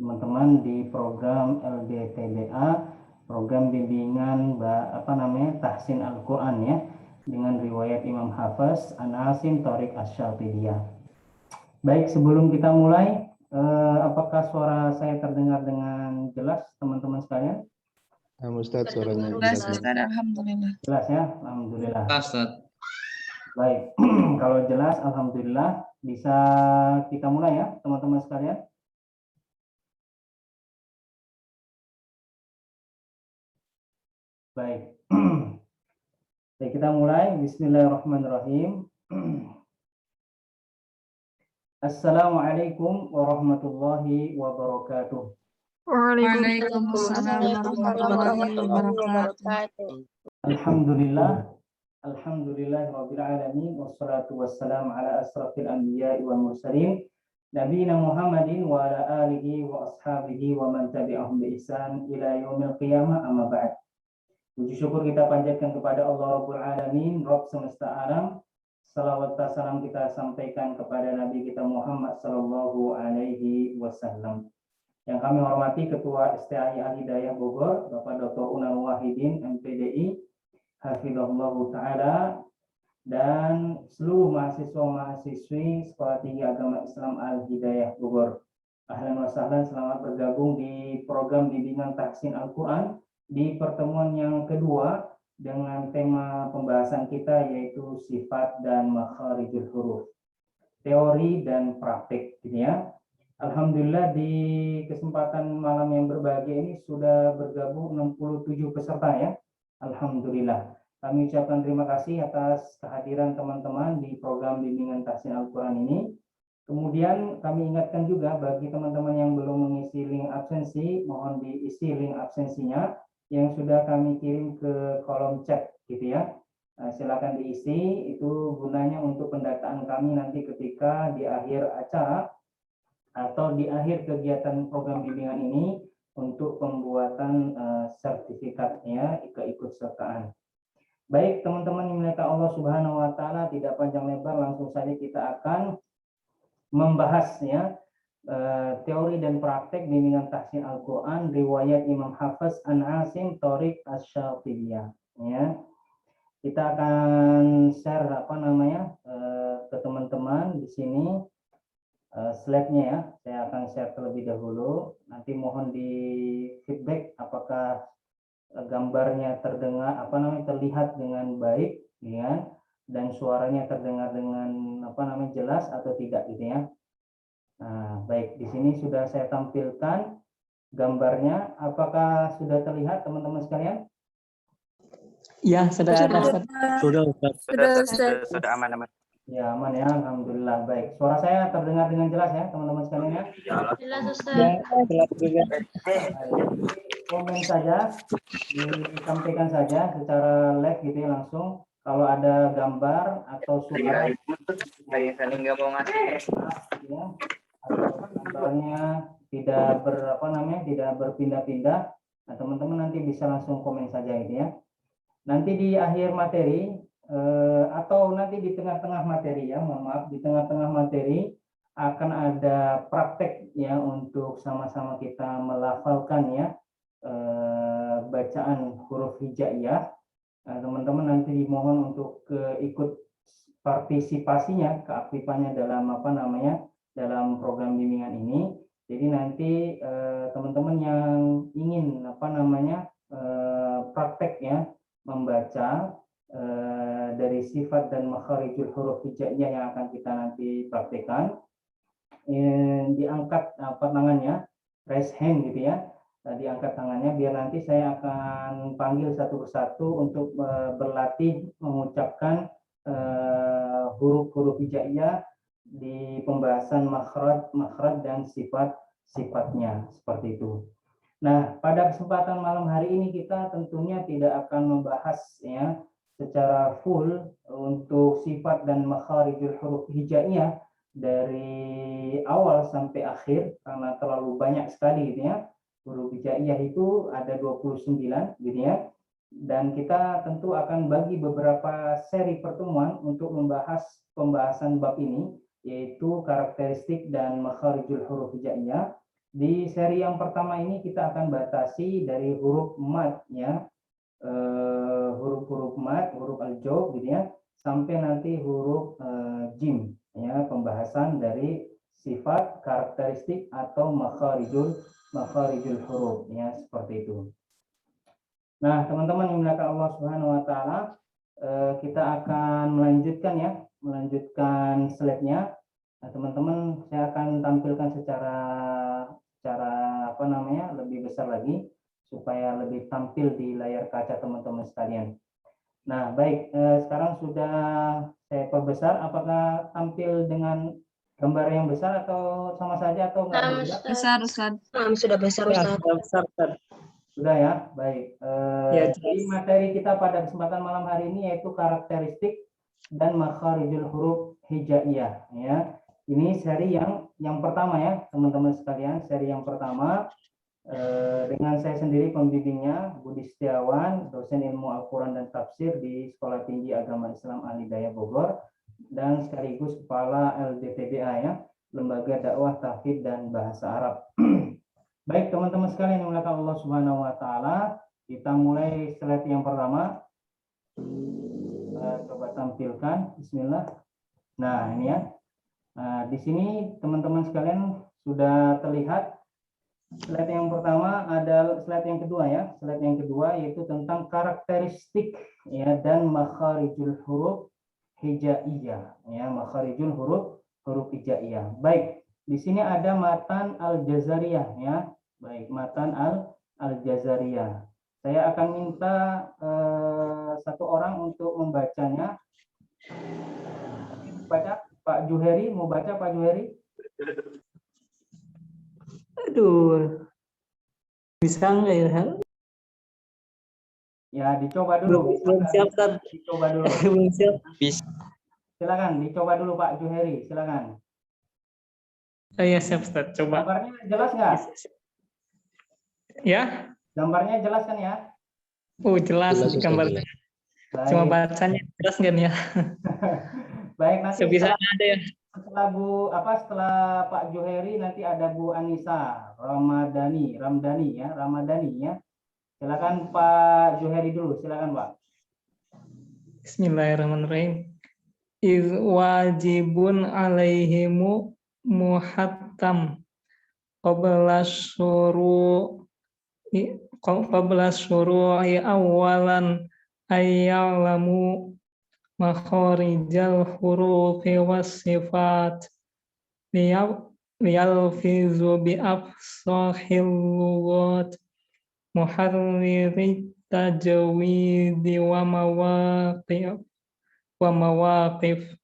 teman-teman di program LDTBA, program bimbingan tahsin Al-Quran ya, dengan riwayat Imam Hafiz An Asim Thoriq Asy-Syatibiyah. Baik, sebelum kita mulai, apakah suara saya terdengar dengan jelas teman-teman sekalian? Ustaz, suaranya jelas. Alhamdulillah. Jelas ya, alhamdulillah. Ustaz. Baik, kalau jelas, alhamdulillah. Bisa kita mulai ya, teman-teman sekalian. Baik. Baik, kita mulai. Bismillahirrahmanirrahim. Assalamualaikum warahmatullahi wabarakatuh. Waalaikumsalam warahmatullahi wabarakatuh. Alhamdulillah. Alhamdulillahirabbil alamin wassalatu wassalamu ala asrafil anbiya'i wal mursalin nabiyina Muhammadin wa ala alihi wa ashabihi wa man tabi'ahum bi ihsan ila yaumil qiyamah, amma ba'd. Puji syukur kita panjatkan kepada Allah Rabbul Alamin, Rabb semesta alam. Salawat dan salam kita sampaikan kepada Nabi kita Muhammad sallallahu alaihi wasallam. Yang kami hormati Ketua STAI Al-Hidayah Bogor, Bapak Dr. Unal Wahidin MPDI, hafizahullah taala, dan seluruh mahasiswa-mahasiswi Sekolah Tinggi Agama Islam Al-Hidayah Bogor. Ahlan wa sahlan, selamat bergabung di program bimbingan tahsin Al-Quran di pertemuan yang kedua dengan tema pembahasan kita yaitu sifat dan makharijul huruf, teori dan praktik, gitu ya. Alhamdulillah di kesempatan malam yang berbahagia ini sudah bergabung 67 peserta ya. Alhamdulillah. Kami ucapkan terima kasih atas kehadiran teman-teman di program bimbingan tahsin Al-Quran ini. Kemudian kami ingatkan juga bagi teman-teman yang belum mengisi link absensi, mohon diisi link absensinya yang sudah kami kirim ke kolom chat, gitu ya. Silakan diisi, itu gunanya untuk pendataan kami nanti ketika di akhir acara atau di akhir kegiatan program bimbingan ini untuk pembuatan sertifikatnya keikutsertaan. Baik teman-teman yang dimuliakan Allah Subhanahu wa taala, tidak panjang lebar langsung saja kita akan membahasnya teori dan praktek bimbingan tahsin Al-Quran riwayat Imam Hafiz An Asim Thoriq Asy-Syatibiyah ya. Kita akan share ke teman-teman di sini slide-nya ya. Saya akan share terlebih dahulu. Nanti mohon di feedback apakah gambarnya terlihat dengan baik ya, dan suaranya terdengar dengan jelas atau tidak, gitu ya. Nah, baik, di sini sudah saya tampilkan gambarnya. Apakah sudah terlihat teman-teman sekalian? Ya, sudah ada. Sudah aman. Ya, aman ya, alhamdulillah. Baik, suara saya terdengar dengan jelas ya teman-teman sekalian ya? Jelas Ustaz. Komen saja, disampaikan saja secara live gitu ya, langsung. Kalau ada gambar atau suara ya, atau gambarnya tidak berpindah-pindah, nah teman-teman nanti bisa langsung komen saja gitu ya. Nanti di akhir materi atau nanti di tengah-tengah materi ya, mohon maaf, di tengah-tengah materi akan ada praktek ya untuk sama-sama kita melafalkan ya bacaan huruf hijaiyah. Teman-teman nanti dimohon untuk ikut partisipasinya, keaktifannya dalam dalam program bimbingan ini. Jadi nanti teman-teman yang ingin praktek ya membaca dari sifat dan makharijul huruf hijaiyah yang akan kita nanti praktekkan, diangkat tangannya, raise hand gitu ya, diangkat tangannya biar nanti saya akan panggil satu persatu untuk berlatih mengucapkan huruf-huruf hijaiyah di pembahasan makhraj dan sifat-sifatnya, seperti itu. Nah, pada kesempatan malam hari ini kita tentunya tidak akan membahas ya secara full untuk sifat dan makharijul huruf hijaiyah dari awal sampai akhir karena terlalu banyak sekali gitu ya. Huruf hijaiyah itu ada 29 gitu ya. Dan kita tentu akan bagi beberapa seri pertemuan untuk membahas pembahasan bab ini, yaitu karakteristik dan makharijul huruf hijaiyah. Di seri yang pertama ini kita akan batasi dari huruf mat ya, huruf-huruf mat, huruf al-jaub gitu ya, sampai nanti huruf jim ya, pembahasan dari sifat, karakteristik atau makharijul huruf ya, seperti itu. Nah, teman-teman yang dimuliakan Allah Subhanahu wa taala, kita akan melanjutkan slide-nya. Nah, teman-teman, saya akan tampilkan secara lebih besar lagi supaya lebih tampil di layar kaca teman-teman sekalian. Nah, baik, sekarang sudah saya perbesar. Apakah tampil dengan gambar yang besar atau sama saja atau enggak berbeda? Besar, Ustaz. Sudah besar, Ya, Ustaz. besar, Ustaz. Sudah ya, baik. Ya, Jadi jelas. materi kita pada kesempatan malam hari ini yaitu karakteristik dan makharijul huruf hijaiyah ya. Ini seri yang pertama ya, teman-teman sekalian, seri yang pertama dengan saya sendiri pembimbingnya, Budi Setiawan, dosen ilmu Al-Quran dan Tafsir di Sekolah Tinggi Agama Islam Al-Hidayah Bogor, dan sekaligus Kepala LDPBA ya, Lembaga Dakwah Tahfidz dan Bahasa Arab. Baik teman-teman sekalian yang dimuliakan Allah Subhanahu wa taala, kita mulai slide yang pertama. Coba tampilkan, bismillah. Nah, ini ya. Nah, di sini teman-teman sekalian sudah terlihat slide yang pertama, ada slide yang kedua ya. Slide yang kedua yaitu tentang karakteristik ya dan makharijul huruf hijaiyah ya, makharijul huruf hijaiyah. Baik, di sini ada matan al-jazariyah ya. Baik, matan al-jazariyah. Saya akan minta satu orang untuk membacanya. Baca Pak Juheri, mau baca Pak Juheri? Aduh. Bisa nggak ya? Ya, dicoba dulu. Belum siap, Ustaz. Dicoba dulu. Belum siap. Silakan, dicoba dulu Pak Juheri, silakan. Oh, ya, siap, Ustaz. Coba. Gambarnya jelas nggak? Ya? Gambarnya jelas kan ya? Oh, jelas, Jelas, Ustaz, gambarnya. Baik. Cuma bacanya jelas nggak nih ya? Baik, nanti Sebisanya ada ya. setelah Pak Juheri nanti ada Bu Anissa Ramadhani ya. Silakan Pak Juheri dulu, silakan Pak. Bismillahirrahmanirrahim. Iz wajibun alaihimu muhattam qabla syuru'i awalan ayyalamu makharijal hurufi wassifat liyalfizu bi afsahil lughat muharriri tajwidi wa mawaqif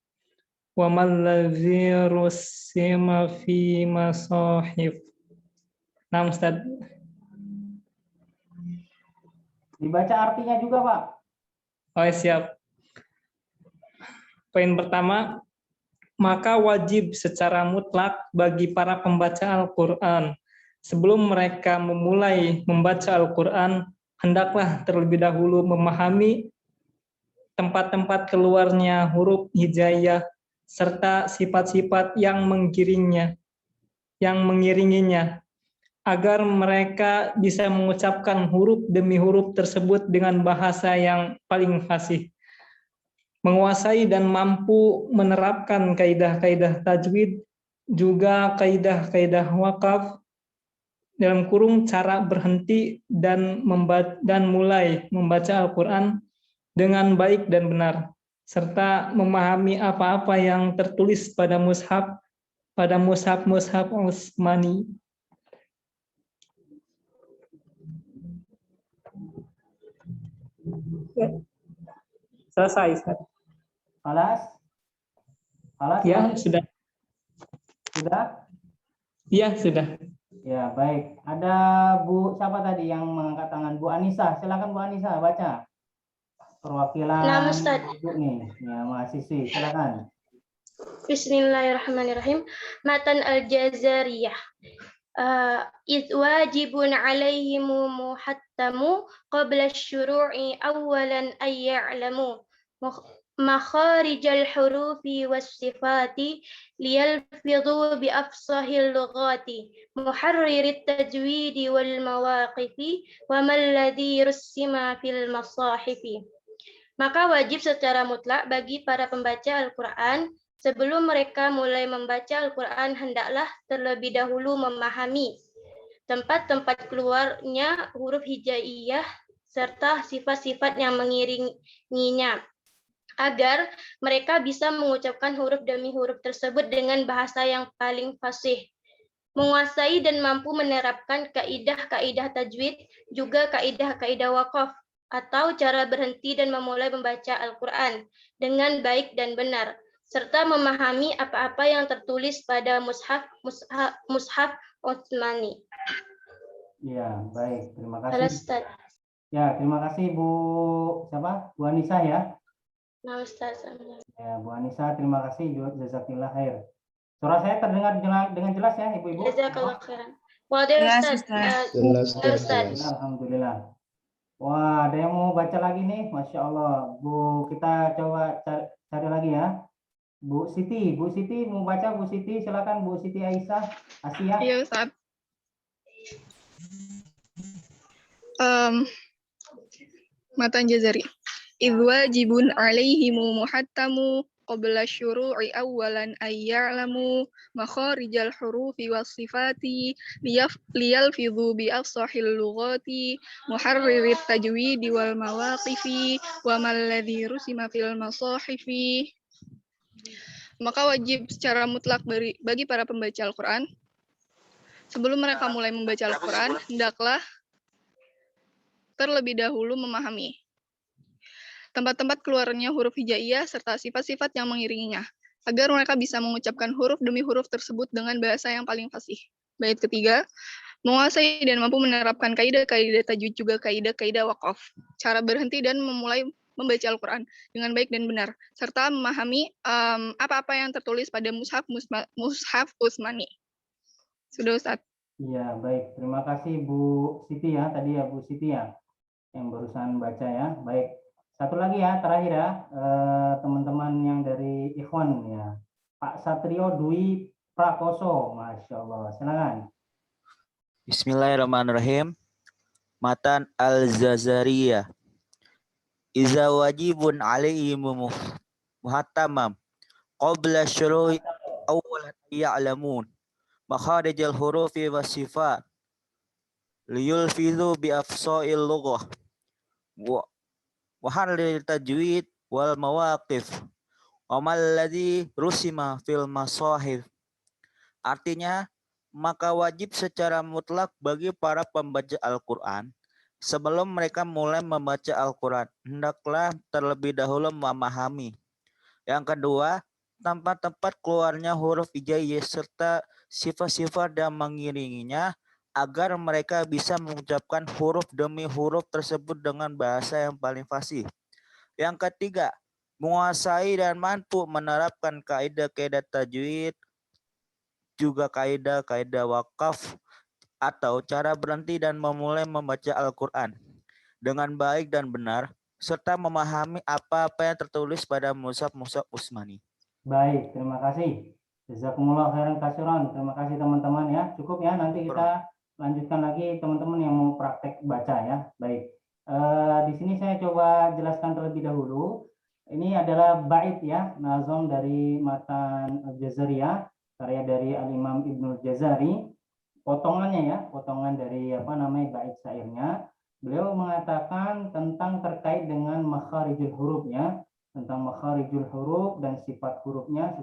wa mallazi rusima fi masahif. Nah, Ustaz. Dibaca artinya juga Pak. Oh, siap. Poin pertama, maka wajib secara mutlak bagi para pembaca Al-Quran sebelum mereka memulai membaca Al-Quran, hendaklah terlebih dahulu memahami tempat-tempat keluarnya huruf hijaiyah serta sifat-sifat yang mengiringinya, agar mereka bisa mengucapkan huruf demi huruf tersebut dengan bahasa yang paling fasih, menguasai dan mampu menerapkan kaidah-kaidah tajwid, juga kaidah-kaidah wakaf, dalam kurung cara berhenti dan mulai membaca Al-Quran dengan baik dan benar, serta memahami apa-apa yang tertulis pada mushaf Utsmani. Selesai, Ustaz. Alas? Ya, sudah. Sudah? Iya, sudah. Ya, baik. Ada Bu, siapa tadi yang mengangkat tangan? Bu Anissa, silakan Bu Anissa, baca. Perwakilan Nama Ustaz. Ibu nih, ya mahasiswi, silakan. Bismillahirrahmanirrahim. Matan al-jazariyah. إذ واجب عليهم محتم قبل الشروع أولا أن يعلموا مخارج الحروف والصفات ليلفظوا بأفصح اللغات محرر التجويد والمواقف وما الذي رسم في المصاحف. Maka wajib secara mutlak bagi para pembaca Al-Quran, sebelum mereka mulai membaca Al-Quran hendaklah terlebih dahulu memahami tempat-tempat keluarnya huruf hijaiyah serta sifat-sifat yang mengiringinya, agar mereka bisa mengucapkan huruf demi huruf tersebut dengan bahasa yang paling fasih. Menguasai dan mampu menerapkan kaidah-kaidah tajwid, juga kaidah-kaidah waqaf, atau cara berhenti dan memulai membaca Al-Quran dengan baik dan benar, serta memahami apa-apa yang tertulis pada mushaf Utsmani. Ya, baik. Terima kasih. Halo, Ustaz. Ya, terima kasih Bu siapa? Bu Anissa ya. Nah, Ustaz. Ya, Bu Anissa, terima kasih. Jazakillah khair. Suara saya terdengar dengan jelas ya, Ibu-ibu? Jazakallah khairan. Wadah, Ustaz. Jelas, Ustaz. Alhamdulillah. Wah, ada yang mau baca lagi nih, Masya Allah. Bu, kita coba cari lagi ya. Bu Siti mau baca. Bu Siti, silakan Bu Siti Aisyah, Asia. Iya, Ustaz. Matan Jazari. Idzwajibun alaihimu muhattamu qabla syuru'i awwalan ayya'lamu makharijal hurufi was sifati liyalfidhu bi afsahil lughati muharririt tajwidi wal mawaqifi wa malladhi rusima fil masahifi. Maka wajib secara mutlak bagi para pembaca Al-Quran, sebelum mereka mulai membaca Al-Quran, hendaklah terlebih dahulu memahami tempat-tempat keluarnya huruf hijaiyah serta sifat-sifat yang mengiringinya, agar mereka bisa mengucapkan huruf demi huruf tersebut dengan bahasa yang paling fasih. Bait ketiga, menguasai dan mampu menerapkan kaidah-kaidah tajwid, juga kaidah-kaidah waqaf, cara berhenti dan memulai membaca Al-Quran dengan baik dan benar, serta memahami apa-apa yang tertulis pada mushaf Utsmani. Sudah, Ustaz. Iya, baik. Terima kasih Bu Siti ya, tadi ya Bu Siti ya, yang barusan baca ya. Baik. Satu lagi ya, terakhir ya, teman-teman yang dari Ikhwan ya. Pak Satrio Dwi Prakoso, Masya Allah. Silakan. Bismillahirrahmanirrahim. Matan Al-Jazariyah. Iza wajibun alaihi muhattamam qabla syuru'i awwalan ya'lamun makharijal hurufi was sifat liyulfidhu bi afsa'il lughah wa harril tajwid wal mawaqif wa mal ladzi rusima fil masahif. Artinya, maka wajib secara mutlak bagi para pembaca Al-Quran, sebelum mereka mulai membaca Al-Quran, hendaklah terlebih dahulu memahami. Yang kedua, tempat-tempat keluarnya huruf hijaiyah serta sifat-sifat yang mengiringinya, agar mereka bisa mengucapkan huruf demi huruf tersebut dengan bahasa yang paling fasih. Yang ketiga, menguasai dan mampu menerapkan kaidah-kaidah tajwid, juga kaidah-kaidah wakaf atau cara berhenti dan memulai membaca Al-Quran dengan baik dan benar, serta memahami apa-apa yang tertulis pada mushaf Utsmani. Baik, terima kasih. Jazakumullah khairan katsiran. Terima kasih teman-teman ya. Cukup ya, nanti kita lanjutkan lagi teman-teman yang mau praktek baca ya. Baik. Di sini saya coba jelaskan terlebih dahulu. Ini adalah bait ya, nazam dari Matan Al-Jazariyah, karya dari Al-Imam Ibnul Jazari. Potongannya ya, potongan dari bait syairnya. Beliau mengatakan tentang terkait dengan makharijul hurufnya, tentang makharijul huruf dan sifat hurufnya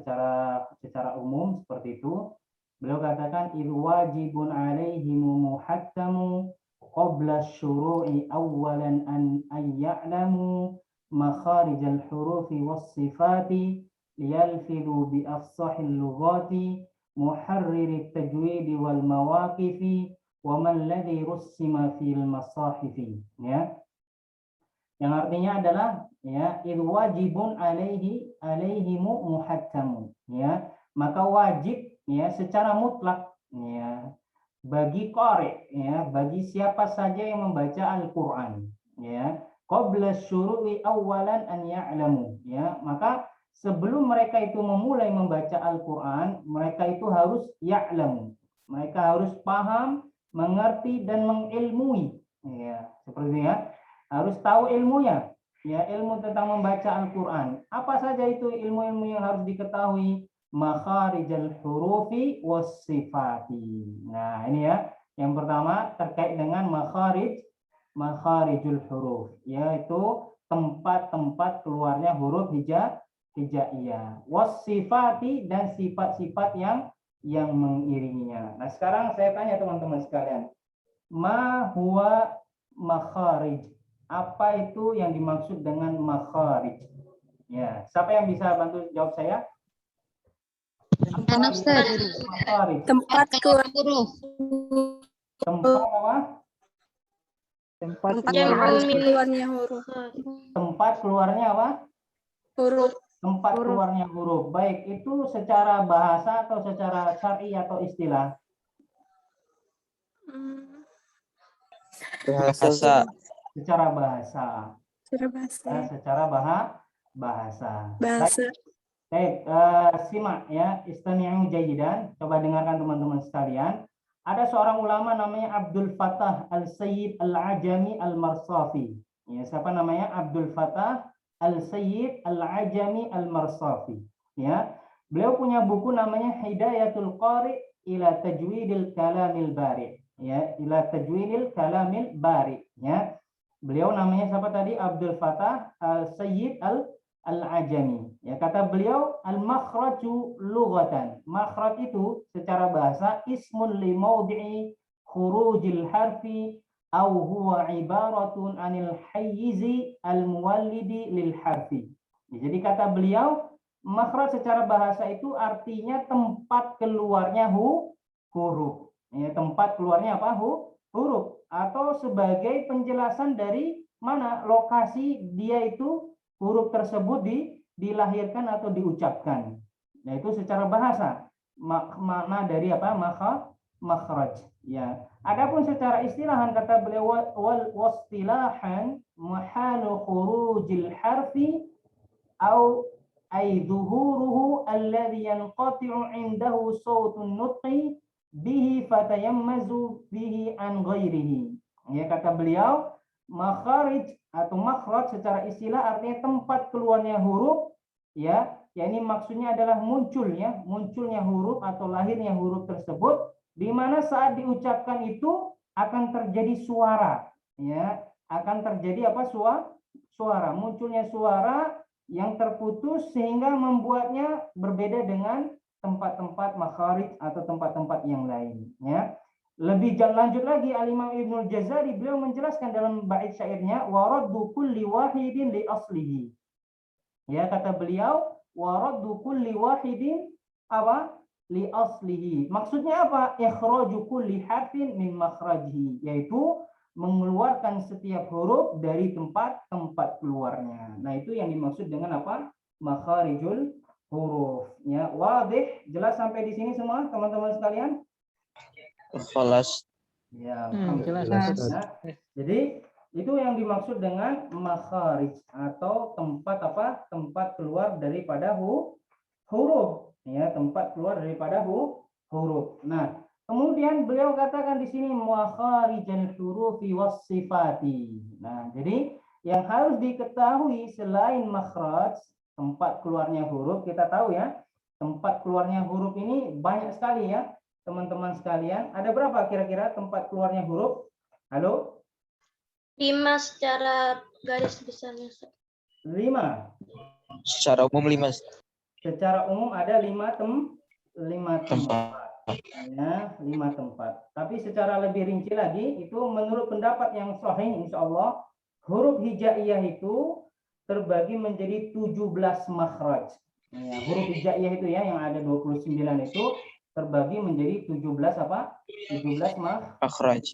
secara umum seperti itu. Beliau katakan il wajibun alaihimu muhattamu qabla syuru'i awwalan an ayya'lamu makharijal hurufi was sifati liyalfidhu bi afsahil lughati muharririt tajwidi wal mawaqifi wa man ladzi russima fil masahifi, ya, yang artinya adalah ya id wajibun alaihimu muhattamu, ya, maka wajib ya secara mutlak ya bagi qari, ya, bagi siapa saja yang membaca Al-Qur'an, ya, qabla syuru'i awalan an ya'lamu. Ya, maka sebelum mereka itu memulai membaca Al-Qur'an, mereka itu harus ya'lamu. Mereka harus paham, mengerti dan mengilmui. Ya, seperti ya. Harus tahu ilmunya. Ya, ilmu tentang membaca Al-Qur'an. Apa saja itu ilmu-ilmu yang harus diketahui? Makharijal hurufi was sifati. Nah, ini ya. Yang pertama terkait dengan makharijul huruf, yaitu tempat-tempat keluarnya huruf hijaiyah. Was sifati dan sifat-sifat yang mengiringinya. Nah, sekarang saya tanya teman-teman sekalian. Ma huwa makharij? Apa itu yang dimaksud dengan makharij? Ya, siapa yang bisa bantu jawab saya? Anak Ustaz. Makharij. Tempat keluar huruf. Tempat apa? Tempat Keluarnya huruf. Tempat keluarnya apa? Huruf. Tempat keluarnya huruf. Baik, itu secara bahasa atau secara syar'i atau istilah? Bahasa. Secara bahasa. Secara bahasa. Ya, secara bahasa. Bahasa. Baik, simak ya, istami'u jayidan. Coba dengarkan teman-teman sekalian. Ada seorang ulama namanya Abdul Fattah Al-Sayyid Al-Ajami Al-Marsafi. Ya, siapa namanya? Abdul Fattah Al-Sayyid Al-Ajami Al-Marsafi. Ya, beliau punya buku namanya Hidayatul Qari ila Tajwidil Kalamil Bari. Ya, ila Tajwidil Kalamil Bari. Ya, beliau namanya siapa tadi? Abdul Fattah Al-Sayyid Al-Ajami. Ya, kata beliau, al-makhraju lughatan. Makhraj itu secara bahasa ismun li mawdi'i khurujil harfi au huwa ibaratun anil hayyizi al-muwallidi lil harfi. Ya, jadi kata beliau, makhraj secara bahasa itu artinya tempat keluarnya huruf. Ya, tempat keluarnya apa? Huruf. Atau sebagai penjelasan dari mana lokasi dia itu huruf tersebut dilahirkan atau diucapkan. Nah, itu secara bahasa. Makna dari apa? Makhraj. Ya. Adapun secara istilahan kata beliau wastilahan mahalu khurujil harfi au ay dhuhuruhu alladhi yanqati'u 'indahu sawtun nutqi bihi fatayammazu bihi an ghairihi. Ya, kata beliau, makharij atau makhraj secara istilah artinya tempat keluarnya huruf, ya, yakni maksudnya adalah munculnya huruf atau lahirnya huruf tersebut, di mana saat diucapkan itu akan terjadi suara, ya, akan terjadi apa? Suara, munculnya suara yang terputus sehingga membuatnya berbeda dengan tempat-tempat makharij atau tempat-tempat yang lain, ya. Lebih lanjut lagi Al-Imam Ibnul Jazari beliau menjelaskan dalam bait syairnya waraddu kulli wahidin li aslihi. Ya, kata beliau waraddu kulli wahidin apa? Li aslihi. Maksudnya apa? Ikhraju kulli harfin min makhrajihi, yaitu mengeluarkan setiap huruf dari tempat keluarnya. Nah, itu yang dimaksud dengan apa? Makharijul huruf. Ya, wadih, jelas sampai di sini semua teman-teman sekalian? Kelas. Ya, jelas. ya. Jadi itu yang dimaksud dengan makharij atau tempat apa? Tempat keluar daripada huruf. Ya, tempat keluar daripada huruf. Nah, kemudian beliau katakan di sini makharijal hurufi was sifati. Nah, jadi yang harus diketahui selain makhraj, tempat keluarnya huruf, kita tahu ya, tempat keluarnya huruf ini banyak sekali ya. Teman-teman sekalian, ada berapa kira-kira tempat keluarnya huruf? Halo? 5 secara garis besarnya. 5. Secara umum 5. Secara umum ada 5 tempat. Ya, 5 tempat. Tapi secara lebih rinci lagi, itu menurut pendapat yang sahih insya Allah, huruf hijaiyah itu terbagi menjadi 17 makhraj. Ya, huruf hijaiyah itu ya, yang ada 29 itu, terbagi menjadi 17 apa? 17 makhraj.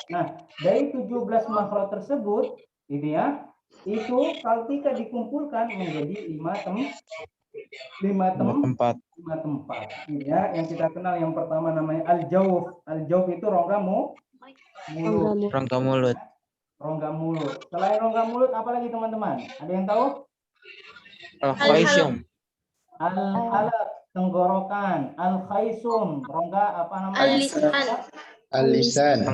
Nah, dari 17 makhraj tersebut, gitu ya, itu kalau kita dikumpulkan menjadi 5 tempat. Ya, yang kita kenal yang pertama namanya al-jawf. Al-jawf itu rongga mulut. Rongga mulut. Rongga mulut. Selain rongga mulut, apa lagi teman-teman? Ada yang tahu? Al-halq. Al-halaq, tenggorokan. Al-khaisum, rongga apa namanya? Al-lisan. Al-lisan.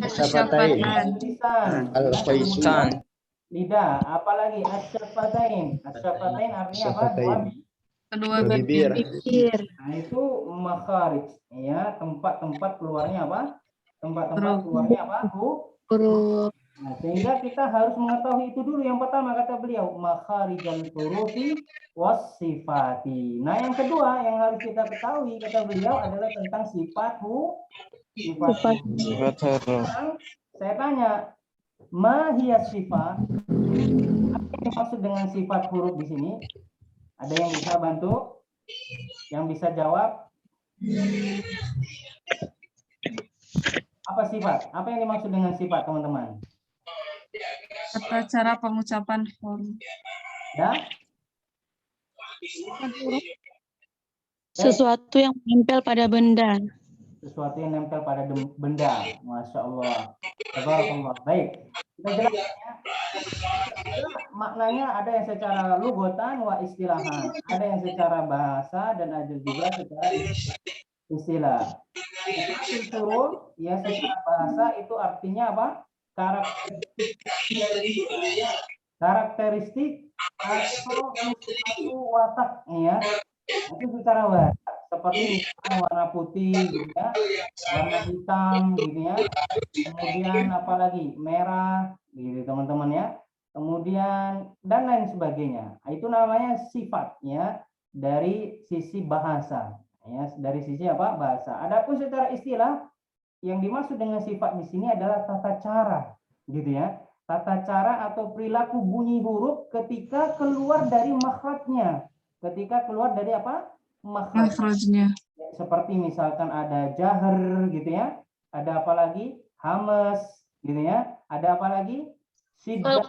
Syafatain. Al-lisan. Al-khaisun. Lidah. Apalagi asyafatain. Asyafatain artinya apa? Dua bibir. Nah, itu makharij, ya, tempat-tempat keluarnya apa? Tempat-tempat keluarnya apa? Nah, sehingga kita harus mengetahui itu dulu. Yang pertama kata beliau, makharijal hurufi was-sifati. Nah, yang kedua yang harus kita ketahui kata beliau adalah tentang sifat huruf. Sekarang saya tanya, ma hiya sifat? Apa yang dimaksud dengan sifat huruf di sini? Ada yang bisa bantu? Yang bisa jawab? Apa sifat? Apa yang dimaksud dengan sifat, teman-teman? Tata cara pengucapan huruf. Ya? Sesuatu yang menempel pada benda. Sesuatu yang nempel pada benda. Masya Allah. Tabarakallah. Baik. Kita jelaskan ya. Maknanya ada yang secara lugotan wa istilahan. Ada yang secara bahasa dan ada juga secara istilah. Huruf ya secara bahasa itu artinya apa? Karakteristik atau watak ya. Itu secara bahasa seperti warna putih gitu ya, warna hitam gitu ya, kemudian apalagi merah gitu teman-teman ya, kemudian dan lain sebagainya. Itu namanya sifat ya dari sisi bahasa ya, dari sisi apa? Bahasa. Adapun secara istilah yang dimaksud dengan sifat di sini adalah tata cara gitu ya, tata cara atau perilaku bunyi huruf ketika keluar dari makhrajnya. Ketika keluar dari apa? Makhrajnya. Seperti misalkan ada jahar gitu ya. Ada apa lagi? Hamas gitu ya. Ada apa lagi? Siddah.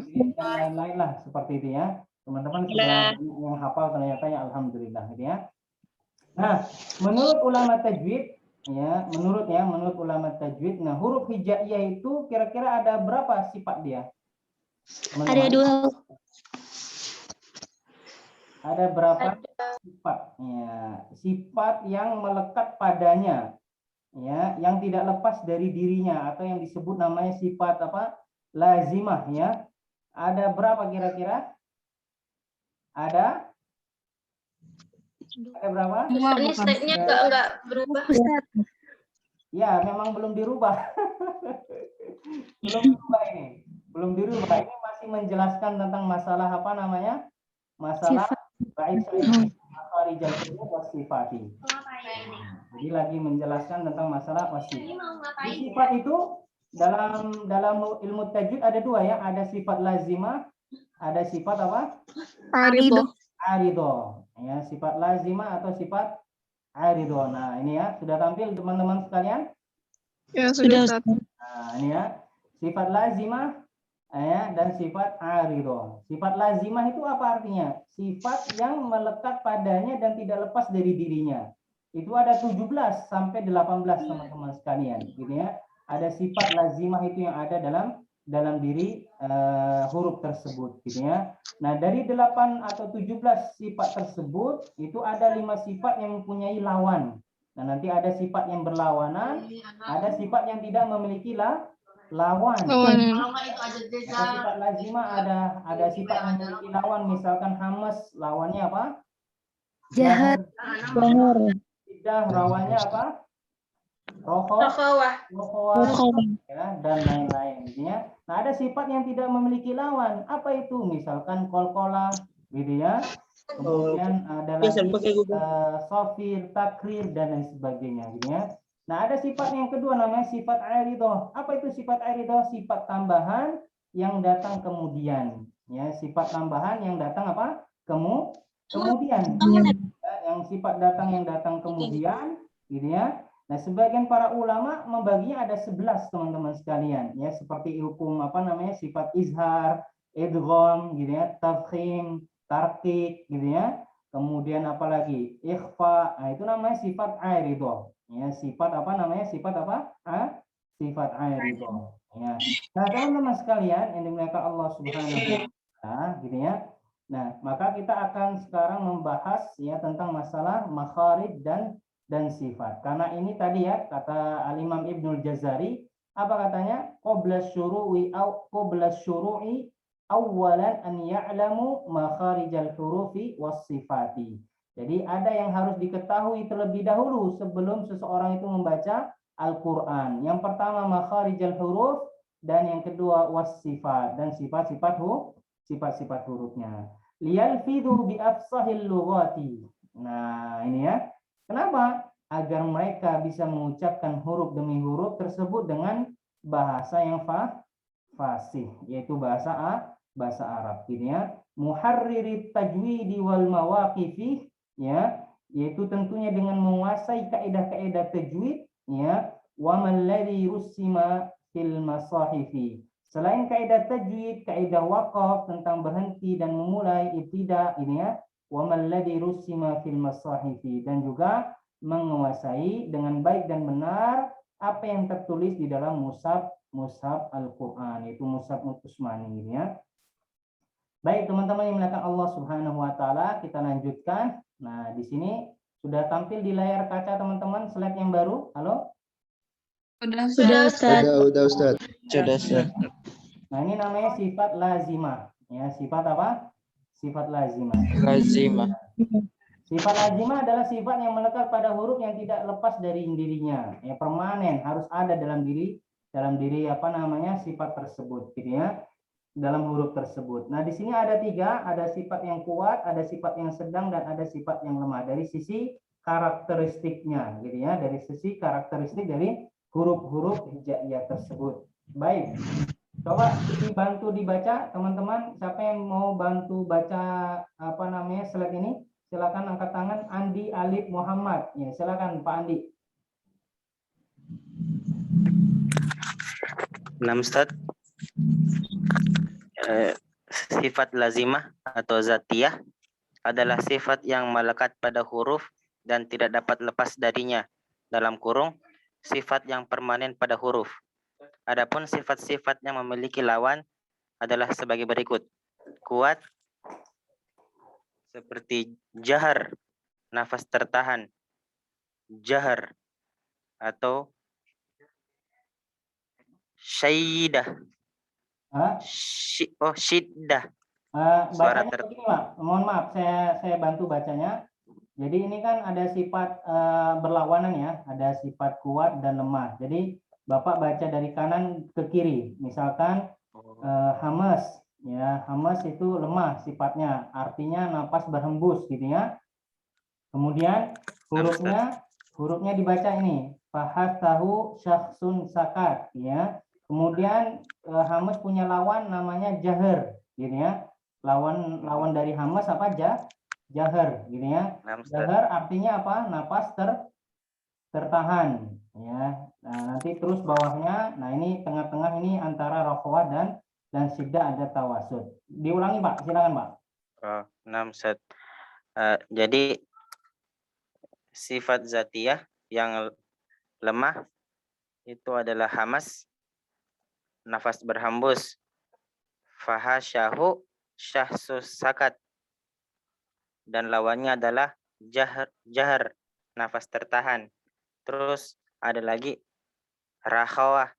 Dan lain-lain lah seperti itu ya. Teman-teman sudah yang hafal ternyata ya alhamdulillah gitu ya. Nah, menurut ulama tajwid ya, menurut ulama tajwid, nah huruf hijaiyah itu kira-kira ada berapa sifat dia? Teman-teman. Ada 2. Ada berapa sifat? Ya, sifat yang melekat padanya, ya, yang tidak lepas dari dirinya atau yang disebut namanya sifat apa? Lazimah ya. Ada berapa kira-kira? Ada berapa? Ini slide-nya enggak berubah. Ya, memang belum dirubah. Belum dirubah ini. Belum dirubah. Ini masih menjelaskan tentang masalah apa namanya? Masalah makharijal huruf was-sifati. Jadi lagi menjelaskan tentang masalah wasifat. Sifat itu dalam ilmu tajwid ada 2 ya, ada sifat lazimah, ada sifat apa? Arido. Ya, sifat lazimah atau sifat arido. Nah, ini ya, sudah tampil teman-teman sekalian? Ya, sudah. Nah, ini ya, sifat lazimah ya, dan sifat arido. Sifat lazimah itu apa artinya? Sifat yang melekat padanya dan tidak lepas dari dirinya. Itu ada 17 sampai 18 teman-teman sekalian, gitu ya. Ada sifat lazimah itu yang ada dalam diri huruf tersebut, gitu ya. Nah, dari 8 atau 17 sifat tersebut itu ada 5 sifat yang mempunyai lawan. Nah, nanti ada sifat yang berlawanan, ada sifat yang tidak memiliki lawan. Sifat lazimah ada sifat yang memiliki lawan, misalkan hamas lawannya apa? Jahat. Siddah lawannya apa? Rokhawah ya, dan lain-lain ya. Nah, ada sifat yang tidak memiliki lawan. Apa itu? Misalkan kolkola gitu ya. Kemudian ada lagi sofir, takrir dan lain sebagainya gitu ya. Nah, ada sifat yang kedua namanya sifat aridoh. Apa itu sifat aridoh? Sifat tambahan yang datang kemudian. Ya, sifat tambahan yang datang apa? Kemudian. Ya, yang sifat yang datang kemudian, gitu ya. Nah, sebagian para ulama membaginya ada 11 teman-teman sekalian. Ya, seperti hukum apa namanya sifat izhar, idgham, gitu ya, tafkhim, tarqiq, gitu ya. kemudian apalagi ikhfa, nah, itu namanya sifat airidho. Ya, sifat apa namanya? Sifat apa? Sifat airidho. Ya. Nah, teman-teman sekalian yang dimuliakan Allah Subhanahu wa taala, gitu ya. Nah, maka kita akan sekarang membahas ya tentang masalah makharij dan sifat. Karena ini tadi ya kata Al-Imam Ibnul Jazari, apa katanya? Qabla syuru'i awalan an ya'lamu makharijal hurufi was sifati. Jadi ada yang harus diketahui terlebih dahulu sebelum seseorang itu membaca Al-Qur'an. Yang pertama makharijal huruf dan yang kedua was sifat dan sifat-sifat hurufnya. Liyalfidhu bi afsahil lughati. Nah, ini ya. Kenapa? Agar mereka bisa mengucapkan huruf demi huruf tersebut dengan bahasa yang fasih, yaitu bahasa Arab, gitu ya. Muharririt tajwidi wal mawaqifi, ya, yaitu tentunya dengan menguasai kaidah-kaidah tajwid, ya, wa malladhi rusima fil masahifi. Selain kaidah tajwid, kaidah waqaf tentang berhenti dan memulai ibtida, ini ya, wa malladhi rusima fil masahifi, dan juga menguasai dengan baik dan benar apa yang tertulis di dalam mushaf Al-Quran, yaitu mushaf Utsmani, ya. Baik teman-teman yang dimuliakan Allah Subhanahu wa taala, kita lanjutkan. Nah, di sini sudah tampil di layar kaca teman-teman slide yang baru. Halo? Sudah, Ustaz. Udah Ustaz. Nah, ini namanya sifat lazimah. Ya, sifat apa? Sifat lazimah. Lazimah. Sifat lazimah adalah sifat yang melekat pada huruf yang tidak lepas dari dirinya. Ya, permanen, harus ada dalam diri apa namanya sifat tersebut, gitu ya, dalam huruf tersebut. Nah, di sini ada 3, ada sifat yang kuat, ada sifat yang sedang, dan ada sifat yang lemah dari sisi karakteristiknya, gitu ya, dari sisi karakteristik dari huruf-huruf hijaiyah tersebut. Baik, coba dibantu dibaca teman-teman. Siapa yang mau bantu baca apa namanya slide ini? Silakan angkat tangan. Andi Alif Muhammad. Ya, silakan Pak Andi. 6 Ustaz. Sifat lazimah atau zatiyah adalah sifat yang melekat pada huruf dan tidak dapat lepas darinya. Dalam kurung, sifat yang permanen pada huruf. Adapun sifat-sifat yang memiliki lawan adalah sebagai berikut. Kuat, seperti jahar, nafas tertahan, jahar, atau syaidah. Syiddah. Suara Bacanya begini, Pak. Mohon maaf, saya bantu bacanya. Jadi ini kan ada sifat berlawanan ya, ada sifat kuat dan lemah. Jadi Bapak baca dari kanan ke kiri. Misalkan hamas, ya, hamas itu lemah sifatnya, artinya napas berhembus, gitu ya. Kemudian hurufnya dibaca ini, fahasahu syakhsun sakat, ya. Kemudian hamas punya lawan namanya jahar, gitu ya. Lawan dari hamas apa? Jahar, gitu ya. Jahar artinya apa? Napas tertahan, ya. Nah, nanti terus bawahnya, nah ini tengah-tengah ini antara rokhwah dan syiddah ada tawasud. Diulangi Pak, silakan Pak. 6 Ustaz. Jadi sifat zatiyah yang lemah itu adalah hamas, nafas berhembus, fahasyahu syahsus sakat, dan lawannya adalah jahar, nafas tertahan. Terus ada lagi rakhawah,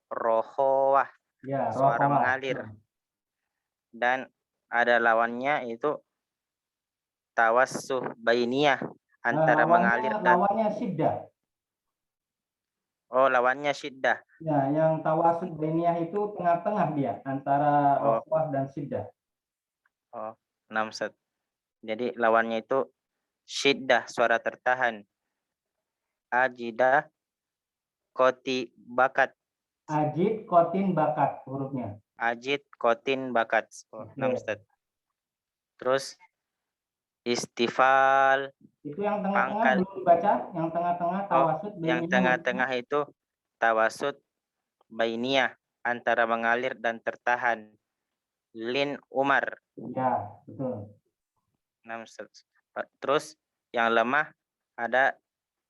rokhawah, ya, suara mengalir. Dan ada lawannya itu tawassuh bainiyah, antara mengalir dan lawannya syiddah. Lawannya syiddah. Ya, yang tawasud bainiyah itu tengah-tengah dia antara rokhwah dan syiddah. 6 Ustaz. Jadi lawannya itu syiddah, suara tertahan. Ajidah koti bakat. Ajid kotin bakat hurufnya. Ajid kotin bakat. 6 Ustaz. Terus istifal. Itu yang tengah-tengah belum dibaca, yang tengah-tengah tawasud bainiyah. Yang tengah-tengah itu tawasud bainiyah, antara mengalir dan tertahan. Lin Umar. Ya, betul. Terus yang lemah ada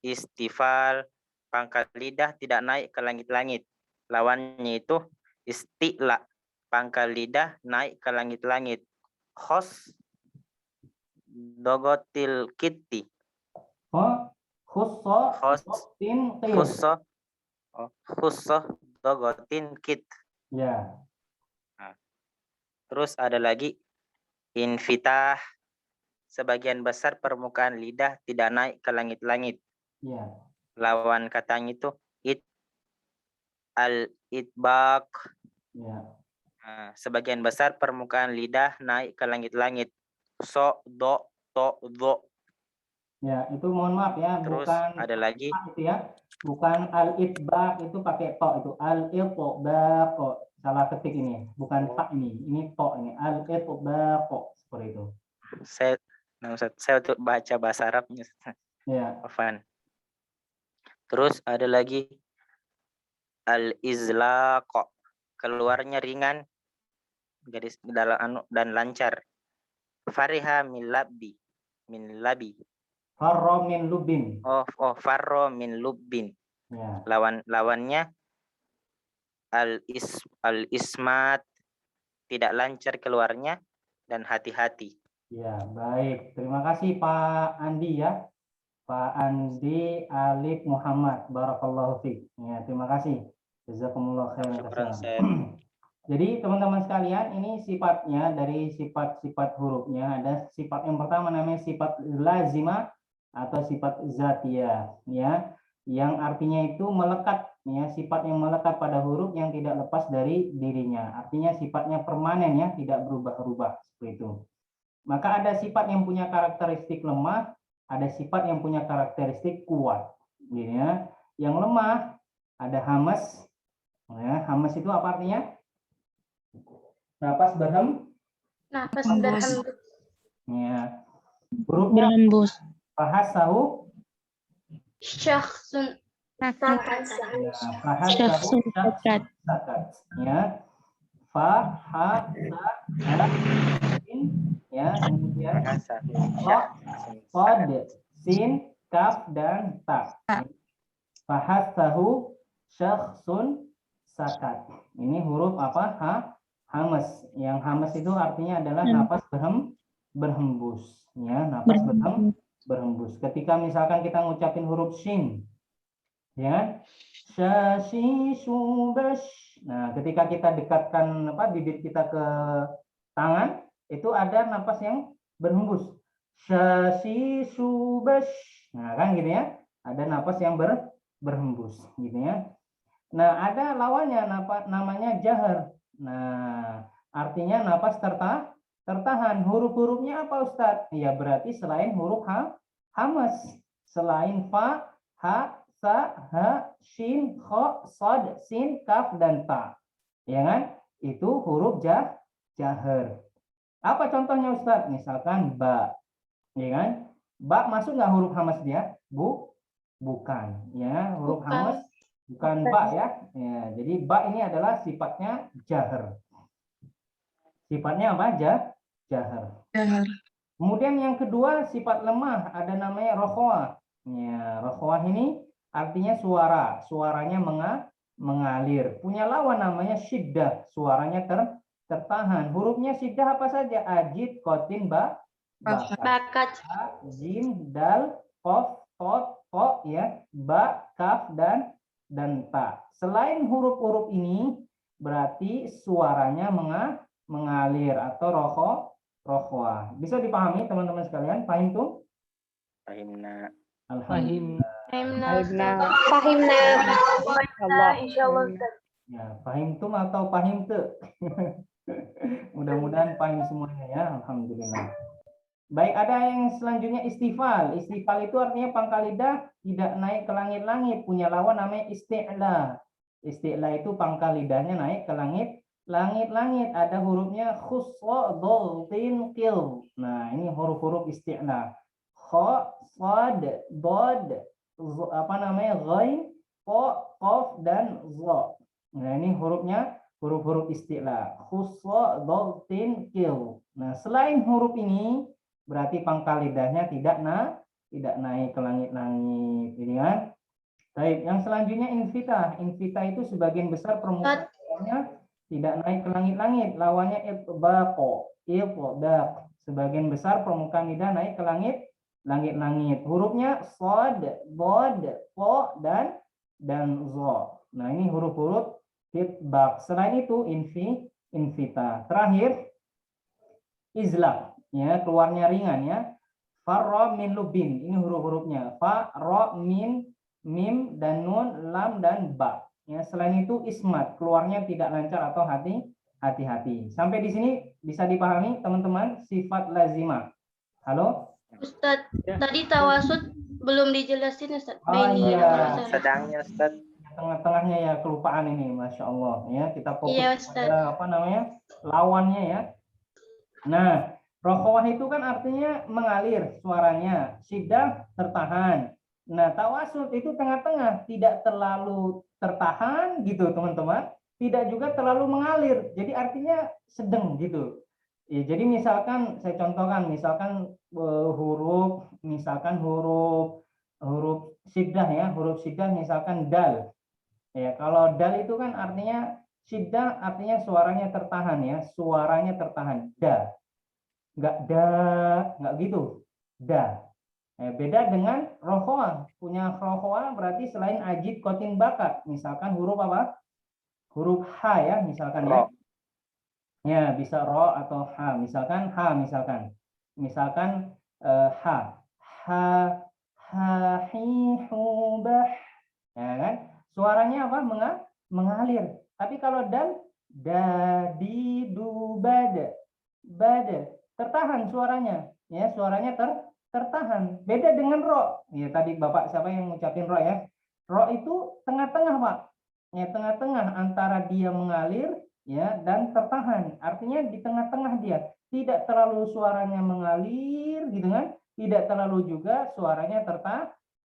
istifal, pangkal lidah tidak naik ke langit-langit. Lawannya itu isti'la, pangkal lidah naik ke langit-langit. Khos dogotil kitti. Khusso Khos tin qil. khusso dogotin kit. Ya. Terus ada lagi infitah, sebagian besar permukaan lidah tidak naik ke langit-langit. Ya. Lawan katanya itu al-itbaq. Ya. Sebagian besar permukaan lidah naik ke langit-langit. So, do, to, do. Ya, itu mohon maaf ya, Terus bukan ada lagi itu ya. Bukan al-itbaq itu pakai to, itu al-itbaq. Salah ketik ini, bukan tak ini to ini al-itbaq seperti itu. saya untuk baca bahasa Arabnya. Ya. Afan. Terus ada lagi al-izlaq, keluarnya ringan, garis dalam dan lancar. Fariha min labi. Farro min lubin. Farro min lubbin. Ya. Lawannya al-ismat, tidak lancar keluarnya dan hati-hati. Ya, baik. Terima kasih Pak Andi ya. Pak Andi Alif Muhammad. Barakallahu fiik. Ya, terima kasih. Jazakumullah khairan katsiran. Jadi teman-teman sekalian, ini sifatnya dari sifat-sifat hurufnya. Ada sifat yang pertama namanya sifat lazimah atau sifat zatiyah, ya, yang artinya itu melekat, ya, sifat yang melekat pada huruf yang tidak lepas dari dirinya. Artinya sifatnya permanen, ya, tidak berubah-ubah seperti itu. Maka ada sifat yang punya karakteristik lemah, ada sifat yang punya karakteristik kuat, ya. Yang lemah ada hamas, ya. Hamas itu apa artinya? Napas berhembus. Ya. Hurufnya Berhembus. fahasahu Syakhsun sakat. Syakhsun sakat. Ya. Fa, ha, sa, ha, sin, ya, kemudian sod, sin, kaf, dan ta. Fahasahu syakhsun sakat. Ini huruf apa? Hamas. Yang hamas itu artinya adalah napas berhembus, ya, napas berhembus. Ketika misalkan kita ngucapin huruf shin, ya, syashi subash. Nah, ketika kita dekatkan bibir kita ke tangan, itu ada napas yang berhembus. Syashi subash. Nah, kan gitu ya. Ada napas yang berhembus, gitu ya. Nah, ada lawannya namanya jahar. Nah, artinya napas tertahan. Huruf-hurufnya apa, Ustadz? Ya, berarti selain huruf hamas, selain fa, ha, sa, ha, shin, kho, sod, sin, kaf, dan ta. Ya kan? Itu huruf jahar. Apa contohnya, Ustadz? Misalkan ba. Ya kan? Ba masuk nggak huruf hamas dia? Bukan. Ya, huruf hamas bukan ba, ya. Ya. Jadi ba ini adalah sifatnya jahar. Sifatnya apa? Jahar. Kemudian yang kedua sifat lemah ada namanya rokhwa. Ya, rokhwa ini artinya suara. Suaranya mengalir. Punya lawan namanya syiddah. Suaranya tertahan. Hurufnya syiddah apa saja? Ajid, kotin, bakat. Jim, dal, kof, tot, ko, ya, ba, kaf, dan ta. Selain huruf-huruf ini berarti suaranya mengalir atau rokhwa. Bisa dipahami teman-teman sekalian? Paham tuh? Fahimna. Insyaallah. Ya, pahim tum atau pahim tuh? Mudah-mudahan paham semuanya ya. Alhamdulillah. Baik, ada yang selanjutnya istifal. Istifal itu artinya pangkal lidah tidak naik ke langit-langit. Punya lawan namanya isti'la. Isti'la itu pangkal lidahnya naik ke langit-langit. Ada hurufnya khuswa, dol, tin, kil. Nah, ini huruf-huruf isti'la. Kha, sad, dod, ghain, ko, kof, dan za. Nah, ini huruf-huruf isti'la. Khuswa, dol, tin, kil. Nah, selain huruf ini berarti pangkal lidahnya tidak naik ke langit-langit, ini kan. Baik, yang selanjutnya invita. Invita itu sebagian besar permukaan lidahnya tidak naik ke langit-langit. Lawannya itbaqo, itbaq. Sebagian besar permukaan lidah naik ke langit-langit. Hurufnya shad, bod, po, dan zo. Nah, ini huruf-huruf itbaq. Selain itu invita. Terakhir izlaq, ya, keluarnya ringan, ya. Farra min lubin. Ini huruf-hurufnya. Fa, ro, min, mim, dan nun, lam, dan ba. Ya, selain itu ismat, keluarnya tidak lancar atau hati-hati. Sampai di sini bisa dipahami teman-teman sifat lazimah. Halo? Ustadz, tadi tawasud belum dijelasin Ustadz. Oh, Baini iya. Sedangnya Ustaz. Tengah-tengahnya ya kelupaan ini, Masya Allah. Ya, kita fokus Iya, Ustaz. pada lawannya, ya. Nah, rokhawah itu kan artinya mengalir suaranya, syiddah tertahan. Nah, tawasud itu tengah-tengah, tidak terlalu tertahan gitu, teman-teman. Tidak juga terlalu mengalir. Jadi artinya sedang gitu. Ya, jadi misalkan saya contohkan, misalkan huruf syiddah, ya, huruf syiddah misalkan dal. Ya, kalau dal itu kan artinya syiddah, artinya suaranya tertahan, ya, suaranya tertahan. Da. Enggak gitu. Da. Beda dengan rokhawah. Punya rokhawah berarti selain ajid, kotin, bakat. Misalkan huruf apa? Huruf H, ya, misalkan, ya. Ya, bisa ro atau H. Misalkan H, misalkan H. Hi, hu, bah. Ya, kan? Suaranya apa? Mengalir. Tapi kalau dal, da, di, du, bada. Bada. Tertahan suaranya. Ya, suaranya tertahan. Beda dengan ro. Ya, tadi Bapak siapa yang ngucapin ro, ya? Ro itu tengah-tengah, Pak. Ya, tengah-tengah antara dia mengalir, ya, dan tertahan. Artinya di tengah-tengah dia. Tidak terlalu suaranya mengalir gitu kan? Tidak terlalu juga suaranya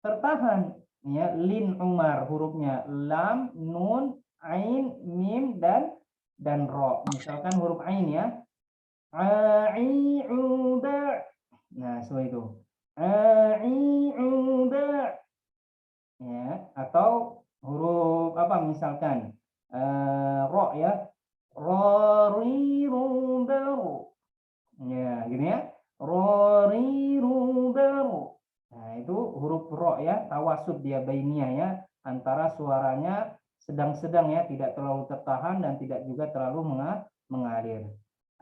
tertahan. Ya, lin umar hurufnya lam, nun, ain, mim, dan ro. Misalkan huruf ain, ya. Ai, uba. Nah, seperti itu. Ai, uba. Ya, atau huruf apa misalkan ro, ya, rori, rubaru. Ya, gini, ya, rori, rubaru. Nah, itu huruf ro, ya, tawasud dia bainiyah, ya, antara suaranya sedang-sedang, ya, tidak terlalu tertahan dan tidak juga terlalu mengalir.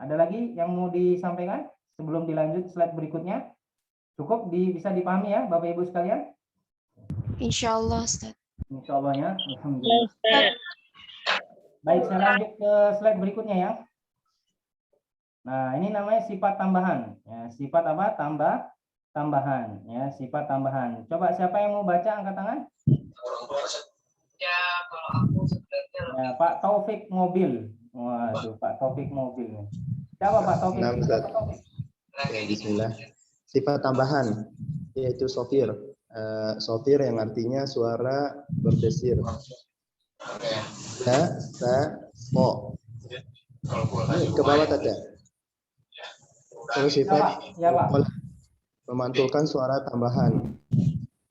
Ada lagi yang mau disampaikan sebelum dilanjut slide berikutnya? Cukup bisa dipahami, ya, Bapak Ibu sekalian? Insya Allah, Ustaz. Insya Allah, ya. Alhamdulillah. Baik, saya lanjut ke slide berikutnya, ya. Nah, ini namanya sifat tambahan. Ya, sifat apa? Tambahan. Ya, sifat tambahan. Coba siapa yang mau baca angkat tangan? Ya, Pak Taufik Mobil. Waduh, Pak Taufik Mobil. Siapa Pak Taufik? Nah, Ustaz. Ya, bismillah. Sifat tambahan yaitu sofir. Sofir yang artinya suara berdesir. Ya, mo. Ini ke bawah tadi. Terus sifat memantulkan suara tambahan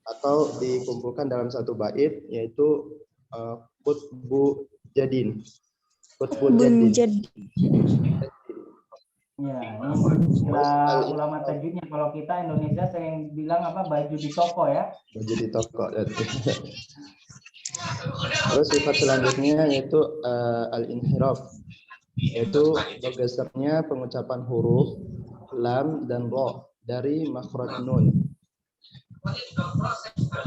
atau dikumpulkan dalam satu bait yaitu qutbu jadin. Qutbu jadin. Ya, ini istilah ulama tajwidnya. Kalau kita Indonesia sering bilang apa, baju di toko, ya. Baju di toko. Terus sifat selanjutnya yaitu al-inhiraf, yaitu bergesernya pengucapan huruf lam dan ro dari makhraj nun.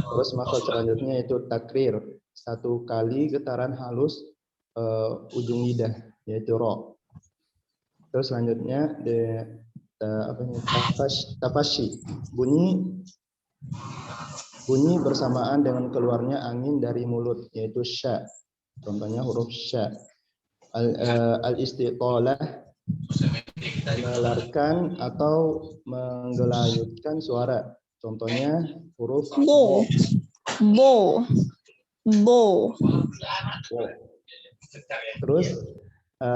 Terus makhraj selanjutnya yaitu takrir, satu kali getaran halus ujung lidah yaitu ro. Terus selanjutnya tafashi, bunyi bersamaan dengan keluarnya angin dari mulut yaitu sya. Contohnya huruf sya. Al-istiqalah, melarkan atau menggelayutkan suara. Contohnya huruf bo. Terus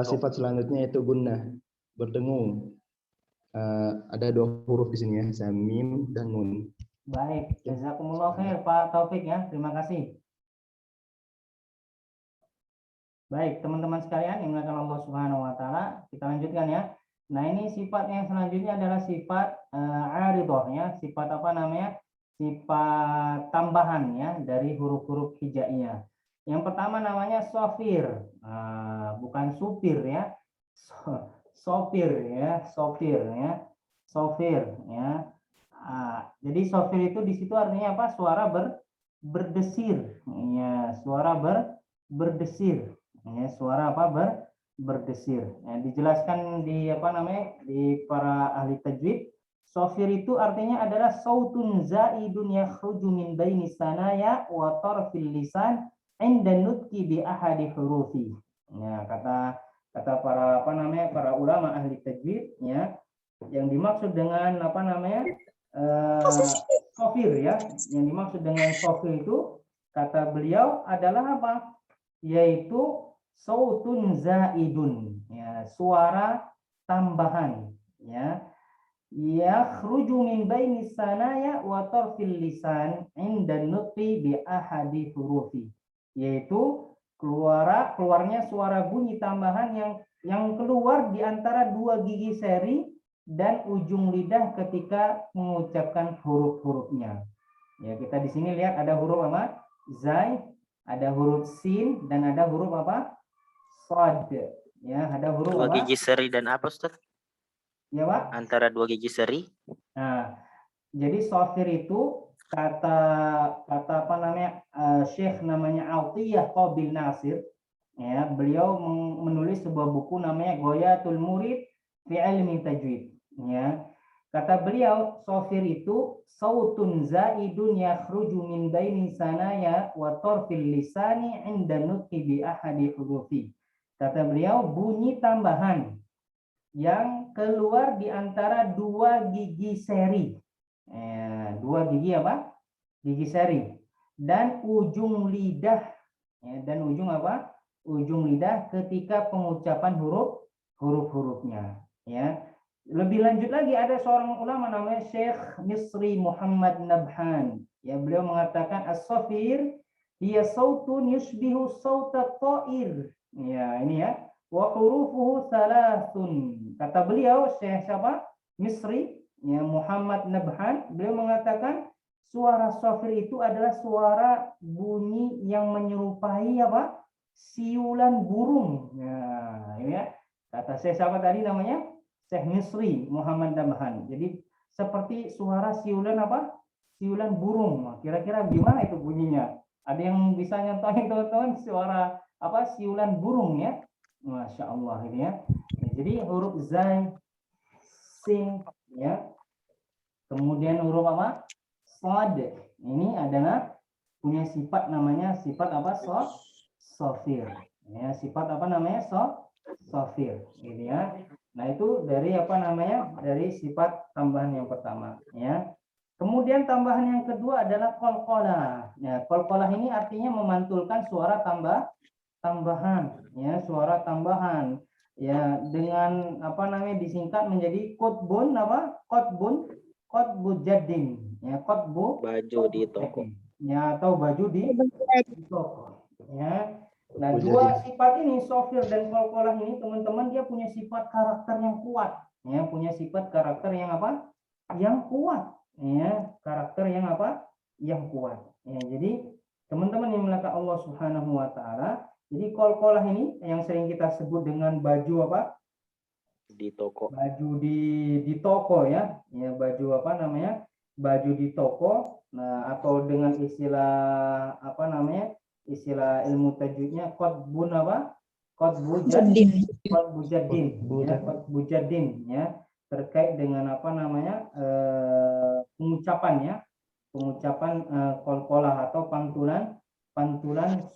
sifat selanjutnya yaitu gunnah, berdengung. Ada 2 huruf di sini ya, mim dan nun. Baik, jazakumullah khair Pak Taufik ya. Terima kasih. Baik, teman-teman sekalian yang dimuliakan Allah Subhanahu wa taala, kita lanjutkan ya. Nah, ini sifat yang selanjutnya adalah sifat aridhah ya, sifat apa namanya? Sifat tambahan ya dari huruf-huruf hijaiyah. Yang pertama namanya sofir, bukan supir ya, sopir ya, sopir ya, sofir ya. Jadi sofir itu di situ artinya apa? Suara berdesir, ya, suara berdesir, ya, suara apa? Berdesir. Ya, dijelaskan di apa namanya di para ahli tajwid. Sofir itu artinya adalah sautun zaidun yakhruju min baini sanaya wa tarfil lisan inda nutqi bi ahadi hurufi. Ya, kata para apa namanya para ulama ahli tajwid ya, yang dimaksud dengan apa namanya sofir ya, yang dimaksud dengan sofir itu kata beliau adalah apa? Yaitu sautun zaidun ya, suara tambahan ya. Yakhruju min baini sanaya wa tarfil lisan inda nutqi bi ahadi hurufi, yaitu keluarnya suara bunyi tambahan yang keluar di antara 2 gigi seri dan ujung lidah ketika mengucapkan huruf-hurufnya. Ya, kita di sini lihat ada huruf apa? Zai, ada huruf sin, dan ada huruf apa? Shad. Ya, ada huruf 2 apa? gigi seri dan apa, Ustaz? Ya, Pak. Antara 2 gigi seri. Nah, jadi sofir itu kata apa namanya Syekh namanya Atiyah Qabil Nasir ya, beliau menulis sebuah buku namanya Ghayatul Murid fi Ilmi Tajwid ya. Kata beliau sofir itu sautun zaidun yakhruju min baini sanaya wa tarfil lisani inda nutqi bi ahadi hurufi. Kata beliau bunyi tambahan yang keluar di antara 2 gigi seri. 2 gigi apa? Gigi seri. Dan ujung lidah. Ya, dan ujung apa? Ujung lidah ketika pengucapan huruf-hurufnya. Ya. Lebih lanjut lagi ada seorang ulama namanya Syekh Misri Muhammad Nabhan. Ya, beliau mengatakan as-safir hiya sautun yushbihu sauta ta'ir. Ya, ini ya. Wa hurufuhu thalathun. Kata beliau Syekh siapa? Misri ya, Muhammad Nabhan, beliau mengatakan suara sofir itu adalah suara bunyi yang menyerupai apa? Siulan burung. Nah, ini ya. Kata Syekh siapa tadi namanya? Syekh Misri Muhammad Nabhan. Jadi seperti suara siulan apa? Siulan burung. Nah, kira-kira gimana itu bunyinya? Ada yang bisa nyontohin teman-teman suara apa? Siulan burung ya? Masya Allah ini ya. Jadi huruf zai, sin ya. Kemudian huruf apa? Shad. Ini adalah punya sifat namanya sifat apa? Sofir. Ya, sifat apa namanya? Sofir. Ini ya. Nah, itu dari apa namanya? Dari sifat tambahan yang pertama ya. Kemudian tambahan yang kedua adalah qalqalah. Ya, qalqalah ini artinya memantulkan suara tambahan ya, suara tambahan ya, dengan apa namanya disingkat menjadi qutbun apa? Qutbu jaddin ya, baju di toko ya, atau baju di toko ya. Nah, 2 sifat ini sofir dan qalqalah ini teman-teman dia punya sifat karakter yang kuat ya, punya sifat karakter yang apa? Yang kuat ya, karakter yang apa? Yang kuat ya. Jadi teman-teman yang dimuliakan Allah Subhanahu wa taala, jadi qalqalah ini yang sering kita sebut dengan baju apa? Di toko. Baju di toko ya. Ya, baju apa namanya? Baju di toko. Nah, atau dengan istilah apa namanya? Istilah ilmu tajwidnya qutbun apa? Qutbu jaddin. Qutbu jaddin ya. Terkait dengan apa namanya? Pengucapan ya. Pengucapan qalqalah atau pantulan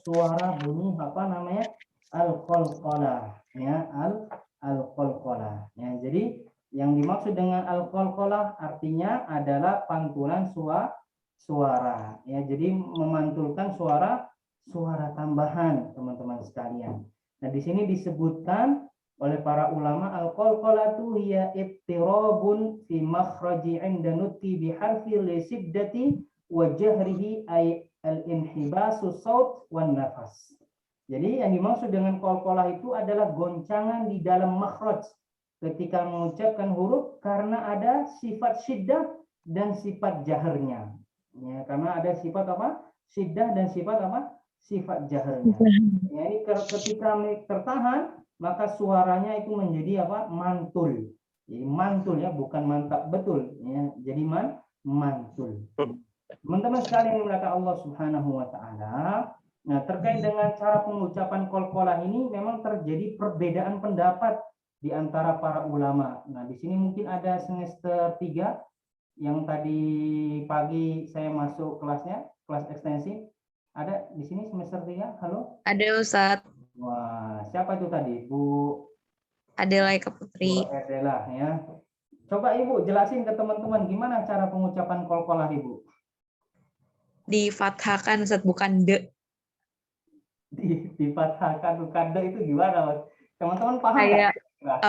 suara bunyi apa namanya? Al-qalqalah ya, al-qalqalah ya. Jadi yang dimaksud dengan al-qalqalah artinya adalah pantulan suara ya. Jadi memantulkan suara tambahan teman-teman sekalian. Nah, di sini disebutkan oleh para ulama, al-qalqalatu hiya ittirabun fi makhraji 'inda nutqi bi harfi li siddati wa jahrihi ay al-inhibasu saut wan nafas. Jadi yang dimaksud dengan qalqalah itu adalah goncangan di dalam makhraj ketika mengucapkan huruf karena ada sifat syiddah dan sifat jaharnya. Ya, karena ada sifat apa? Syiddah dan sifat apa? Sifat jaharnya. Ya, ini ketika tertahan maka suaranya itu menjadi apa? Mantul. Jadi mantul ya, bukan mantap betul ya. Jadi mantul. Teman-teman sekalian yang dimuliakan Allah Subhanahu wa taala, nah terkait dengan cara pengucapan qalqalah ini memang terjadi perbedaan pendapat di antara para ulama. Nah, di sini mungkin ada semester 3 yang tadi pagi saya masuk kelasnya, kelas ekstensi. Ada di sini semester 3? Halo? Ada Ustadz. Wah, siapa itu tadi? Bu Adela Eka Putri. Bu Adela ya. Coba Ibu jelasin ke teman-teman gimana cara pengucapan qalqalah Ibu. Difathahkan Ustadz, bukan de. Difathahkan bukan de itu gimana, Mas? Teman-teman paham Kayak nggak?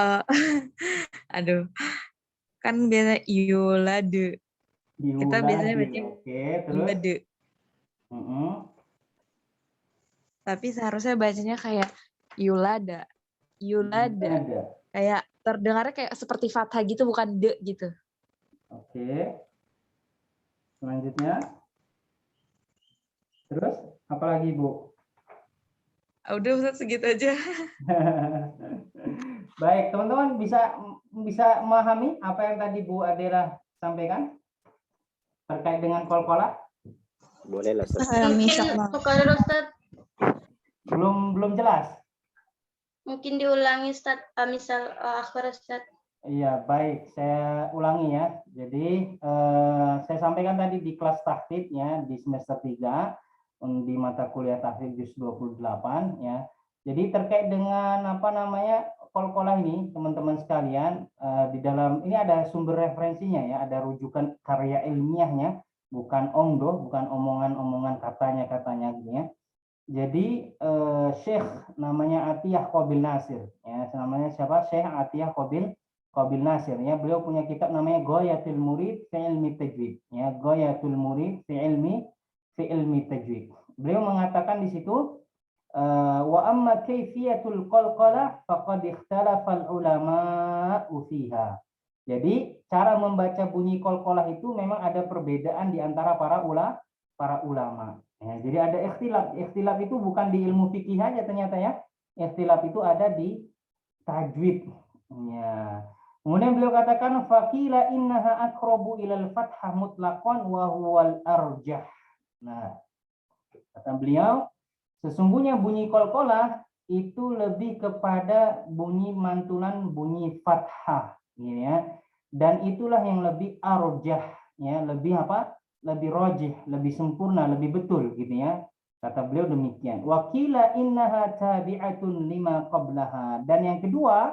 aduh. Kan biasa yulade. Kita biasanya baca terus. Tapi seharusnya bacanya kayak yulada. Kayak terdengarnya kayak seperti fathah gitu, bukan de gitu. Oke. Selanjutnya. Terus apa lagi, Bu? Udah Ustaz, segitu aja. Baik, teman-teman bisa memahami apa yang tadi Bu Adela sampaikan terkait dengan qalqalah? Boleh lah, Ustaz. Ustaz. Belum jelas. Mungkin diulangi Ustaz, misal akhir Ustaz. Iya, baik. Saya ulangi ya. Jadi saya sampaikan tadi di kelas tahfidz ya di semester 3 di mata kuliah tahfidz juz 28 ya. Jadi terkait dengan apa namanya qalqalah ini, teman-teman sekalian, di dalam ini ada sumber referensinya ya, ada rujukan karya ilmiahnya, bukan omdo, bukan omongan-omongan katanya gitu ya. Jadi Syekh namanya Atiyah Qabil Nasir ya, namanya siapa? Syekh Atiyah Qabil Nasir ya. Beliau punya kitab namanya Ghayatul Murid fi Ilmi Tajwid ya, Ghayatul Murid fi Ilmi Tajwid. Beliau mengatakan di situ wa amma kaifiyatul qalqalah faqad ikhtalafa al-ulama'u fiha. Jadi cara membaca bunyi qalqalah itu memang ada perbedaan di antara para ulama. Ya, jadi ada ikhtilaf. Ikhtilaf itu bukan di ilmu fikih saja ternyata ya. Ikhtilaf itu ada di tajwid. Ya. Kemudian beliau katakan faqila innaha aqrabu ilal fathah mutlaqan wa huwal arjah. Nah, kata beliau sesungguhnya bunyi qalqalah itu lebih kepada bunyi mantulan bunyi fathah ya. Dan itulah yang lebih arjah ya, lebih apa? Lebih rajih, lebih sempurna, lebih betul gitu ya. Kata beliau demikian. Wa qila innaha tabi'atun lima qablaha. Dan yang kedua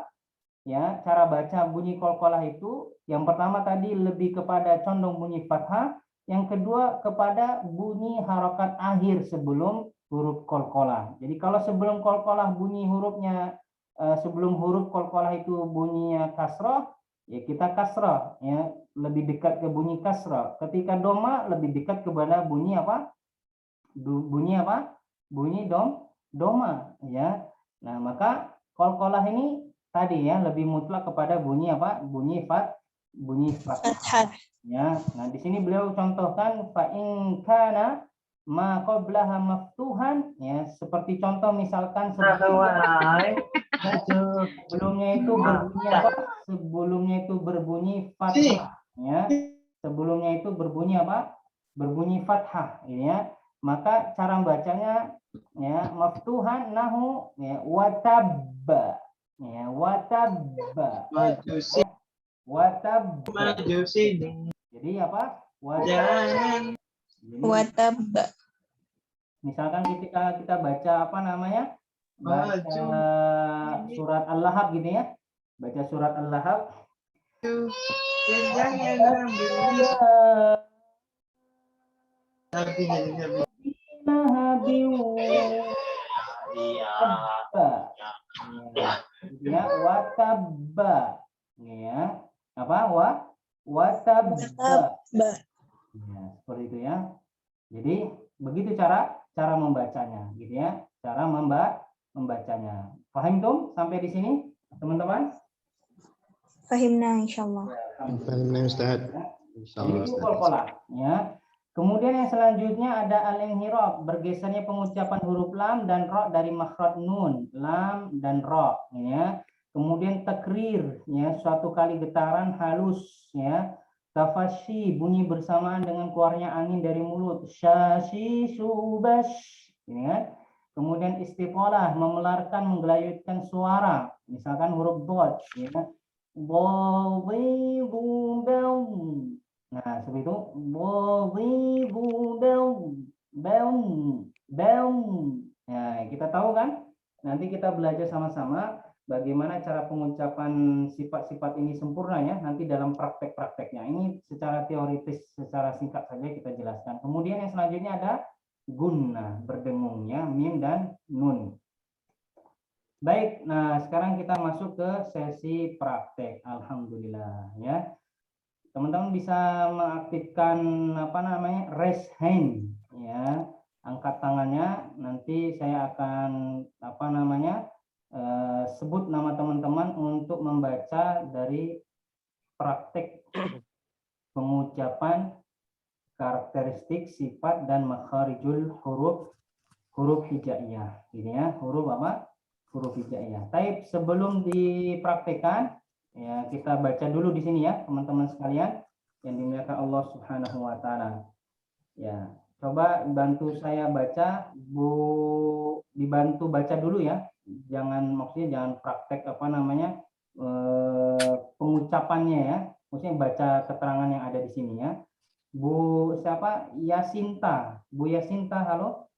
ya, cara baca bunyi qalqalah itu yang pertama tadi lebih kepada condong bunyi fathah, yang kedua kepada bunyi harokat akhir sebelum huruf qalqalah. Jadi kalau sebelum qalqalah bunyi hurufnya sebelum huruf qalqalah itu bunyinya kasrah, ya kita kasrah ya, lebih dekat ke bunyi kasrah. Ketika doma lebih dekat kepada bunyi apa? Bunyi apa? Bunyi doma ya. Nah, maka qalqalah ini tadi ya lebih mutlak kepada bunyi apa? Bunyi fathah. Ya. Nah, di sini beliau contohkan fa in kana ma qablaha maftuhan ya, seperti contoh misalkan sebelumnya itu berbunyi apa? Sebelumnya itu berbunyi fathah ya. Sebelumnya itu berbunyi apa? Berbunyi fathah ya. Maka cara bacanya ya maftuhan nahu ya watabba ya, watabba. Jadi apa? Watabba. Misalkan ketika kita baca apa namanya? Baca surat Al-Lahab gitu ya. Baca surat Al-Lahab. ya, watabba. Ya. Apa? Watabba. Ya, seperti itu ya. Jadi begitu cara membacanya, gitu ya. Cara membacanya. Paham tuh sampai di sini, teman-teman? Fahimna insyaallah. Fahimna Ustaz. Insyaallah Itu Ustaz. qalqalah, ya. Kemudian yang selanjutnya ada al-inhiraf, bergesernya pengucapan huruf lam dan ro dari makhraj nun, lam dan ro, ya. Kemudian takrir, ya, suatu kali getaran halus, ya. Tafashi, bunyi bersamaan dengan keluarnya angin dari mulut. Syashi subash, ya. Kemudian istiqalah, memelarkan, menggelayutkan suara, misalkan huruf dod, ya. Nah, seperti itu. Nah, kita tahu kan? Nanti kita belajar sama-sama bagaimana cara pengucapan sifat-sifat ini sempurna ya, nanti dalam praktek-prakteknya. Ini secara teoritis, secara singkat saja kita jelaskan. Kemudian yang selanjutnya ada gunnah, berdengungnya mim dan nun. Baik, nah sekarang kita masuk ke sesi praktek. Alhamdulillah ya. Teman-teman bisa mengaktifkan raise hand ya, angkat tangannya. Nanti saya akan sebut nama teman-teman untuk membaca dari praktek pengucapan karakteristik sifat dan makharijul huruf hijaiyah. Ini ya, huruf hijaiyah. Tapi sebelum dipraktekkan, ya, kita baca dulu di sini ya, teman-teman sekalian yang dimuliakan Allah Subhanahu wa taala. Ya, coba bantu saya baca, dibantu baca dulu ya. Maksudnya jangan praktek pengucapannya ya. Maksudnya baca keterangan yang ada di sini ya. Bu siapa? Yasinta. Bu Yasinta, halo.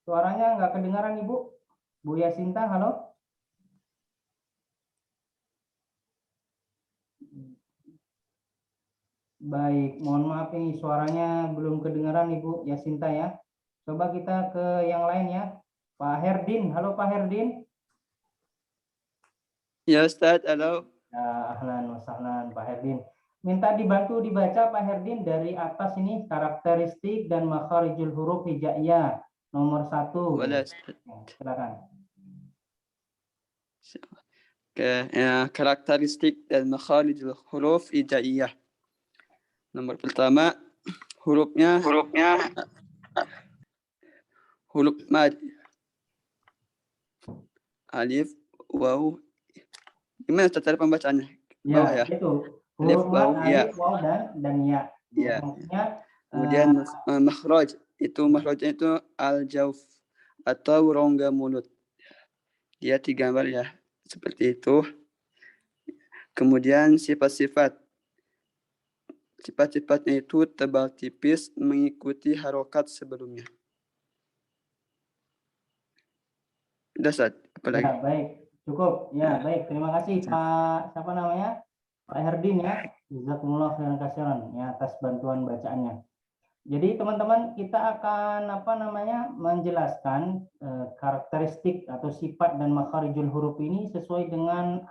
Suaranya nggak kedengaran, Ibu. Bu Yasinta, halo. Baik, mohon maaf ini suaranya belum kedengaran Ibu Yasinta ya. Coba kita ke yang lain ya. Pak Herdin, halo Pak Herdin. Ya Ustadz, halo. Ya, ahlan wa sahlan Pak Herdin. Minta dibantu dibaca Pak Herdin dari atas ini, karakteristik dan makharijul huruf hijaiyah nomor 1. Boleh, silakan. Karakteristik dan makharijul huruf hijaiyah. Nomor pertama, hurufnya huruf mad. Alif, waw. Gimana cara pembacaannya? Ya, itu. Alif, waw, ya. Waw dan ya. Ya. Maksudnya, kemudian makhraj, makhrajnya itu al-jauf atau rongga mulut. Dia digambar ya seperti itu. Kemudian sifat-sifat. Sifat-sifatnya itu tebal tipis mengikuti harokat sebelumnya. Sudah, Ustaz. Apalagi? Ya, baik. Cukup. Ya, baik. Terima kasih Pak, siapa namanya? Pak Herdin ya. Jazakumullah khairan katsiran ya atas bantuan bacaannya. Jadi teman-teman, kita akan menjelaskan karakteristik atau sifat dan makharijul huruf ini sesuai dengan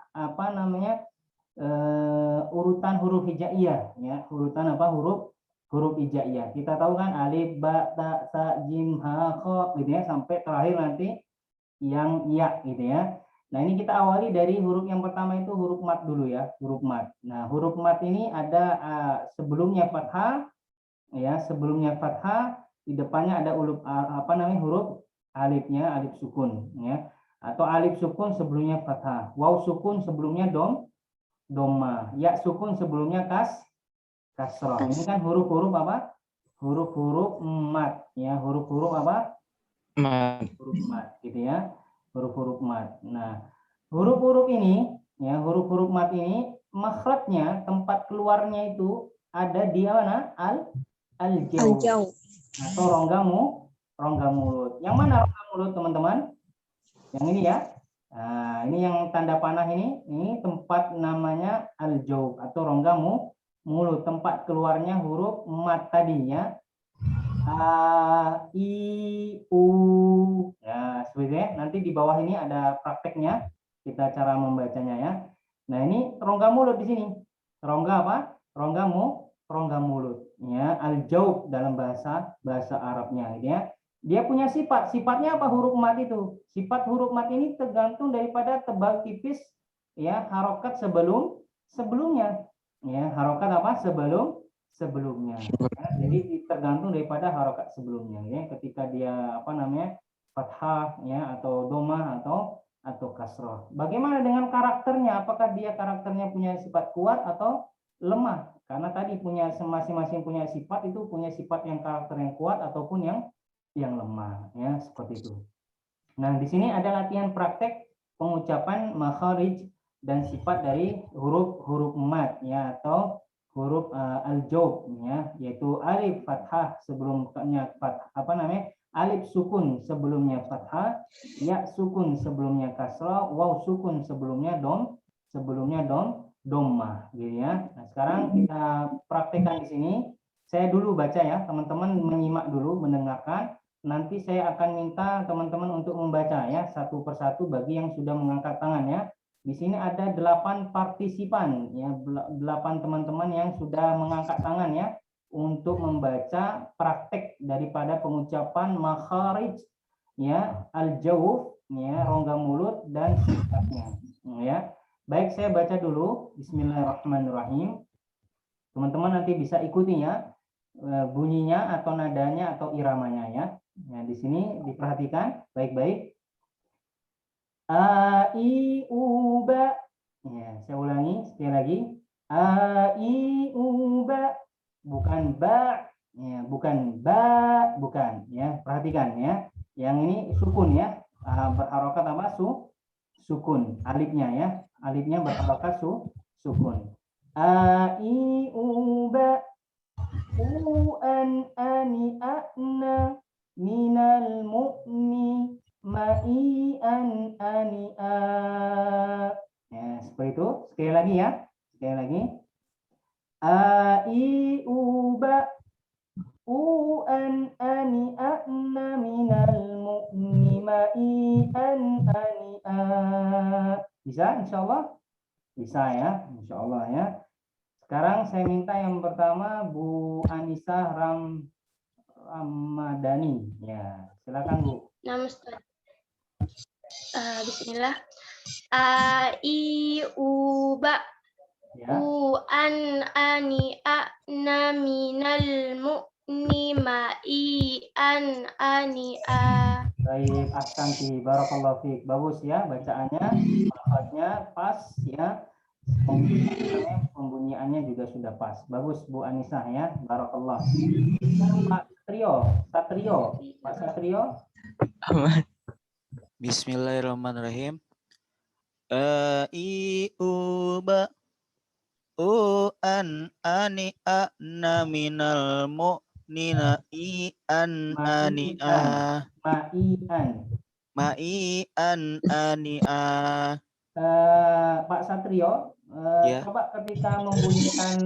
urutan huruf hijaiyah ya, urutan huruf hijaiyah. Kita tahu kan alif, ba, ta, sa, jim, ha, kha gitu ya, sampai terakhir nanti yang ya gitu ya. Nah, ini kita awali dari huruf yang pertama itu huruf mat dulu ya, huruf mat. Nah, huruf mat ini ada sebelumnya fathah ya, sebelumnya fathah, di depannya ada huruf alifnya, alif sukun ya. Atau alif sukun sebelumnya fathah, waw sukun sebelumnya doma, ya sukun sebelumnya kasroh. Ini kan huruf-huruf apa? Huruf-huruf mat ya, huruf-huruf apa? Mat. Huruf mat gitu ya. Huruf-huruf mat. Nah, huruf-huruf ini ya, huruf-huruf mat ini makhrajnya, tempat keluarnya itu ada di mana? Al-jauf atau rongga mulut. Yang mana rongga mulut, teman-teman? Yang ini ya. Nah, ini yang tanda panah ini tempat namanya al-jauf atau rongga mulut, tempat keluarnya huruf mat tadinya. A, I, U. Nah, sebenarnya nanti di bawah ini ada prakteknya, kita cara membacanya ya. Nah, ini rongga mulut di sini. Rongga apa? Rongga mulut. Ya, al-jaub dalam bahasa Arabnya. Ya. Dia punya sifat. Sifatnya apa huruf mat itu? Sifat huruf mat ini tergantung daripada tebal tipis ya harokat sebelumnya. Ya, harokat apa? Sebelumnya. Ya, jadi tergantung daripada harokat sebelumnya ya. Ketika dia apa namanya? Fathah ya atau domah atau kasroh. Bagaimana dengan karakternya? Apakah dia karakternya punya sifat kuat atau lemah? Karena tadi punya masing-masing punya sifat itu punya sifat yang karakter yang kuat ataupun yang lemah ya seperti itu. Nah, di sini ada latihan praktek pengucapan makharij dan sifat dari huruf mat ya atau huruf al-jaub ya, yaitu alif fathah sebelumnya alif sukun sebelumnya fathah, ya sukun sebelumnya kasrah, waw sukun sebelumnya dhammah gitu ya. Nah, sekarang kita praktekkan di sini. Saya dulu baca ya, teman-teman menyimak dulu, mendengarkan. Nanti saya akan minta teman-teman untuk membaca ya satu persatu bagi yang sudah mengangkat tangan ya. Di sini ada 8 partisipan ya, 8 teman-teman yang sudah mengangkat tangan ya untuk membaca praktek daripada pengucapan makharij ya, al-jawf ya, rongga mulut dan sifatnya ya. Baik, saya baca dulu. Bismillahirrahmanirrahim. Teman-teman nanti bisa ikuti ya bunyinya atau nadanya atau iramanya ya. Nah, di sini diperhatikan baik-baik. A, I, U, ba. Ya, saya ulangi sekali lagi. A, I, U, ba. Bukan ba. Ya, bukan ba, bukan ya. Perhatikan ya. Yang ini sukun ya. Berharokat apa? Sukun. Alifnya ya. Alifnya berharokat sukun. A, I, U, ba. U, an, ani, ana. Minal mu'ni. Ma'i an ani a. Ya, seperti itu. Sekali lagi ya. Sekali lagi. A i u ba. U an ani ana minal mu'ni ma'i an ani a. Bisa insyaallah? Bisa ya, insyaallah ya. Sekarang saya minta yang pertama Bu Anissa Ramadhani. Ya, silakan Bu. Namaste. Bismillah. A, I, U, ba. Ya. U, an, ani, a, na, minal, mu'ni, ma, i, an, ani, a. Baik, ahsanti, barakallahu fiik. Bagus ya bacaannya, makhrajnya pas ya. Pembunyiannya juga sudah pas. Bagus Bu Anissa ya, barakallah. Pak Satrio. Pak Satrio. Bismillahirrahmanirrahim. A, I, U, ba. U, an, ani, a, na, minal, mu'nina, i, an, ani, a. Ma'i, an, ani, a. Pak Satrio, Ya. coba ketika membunyikan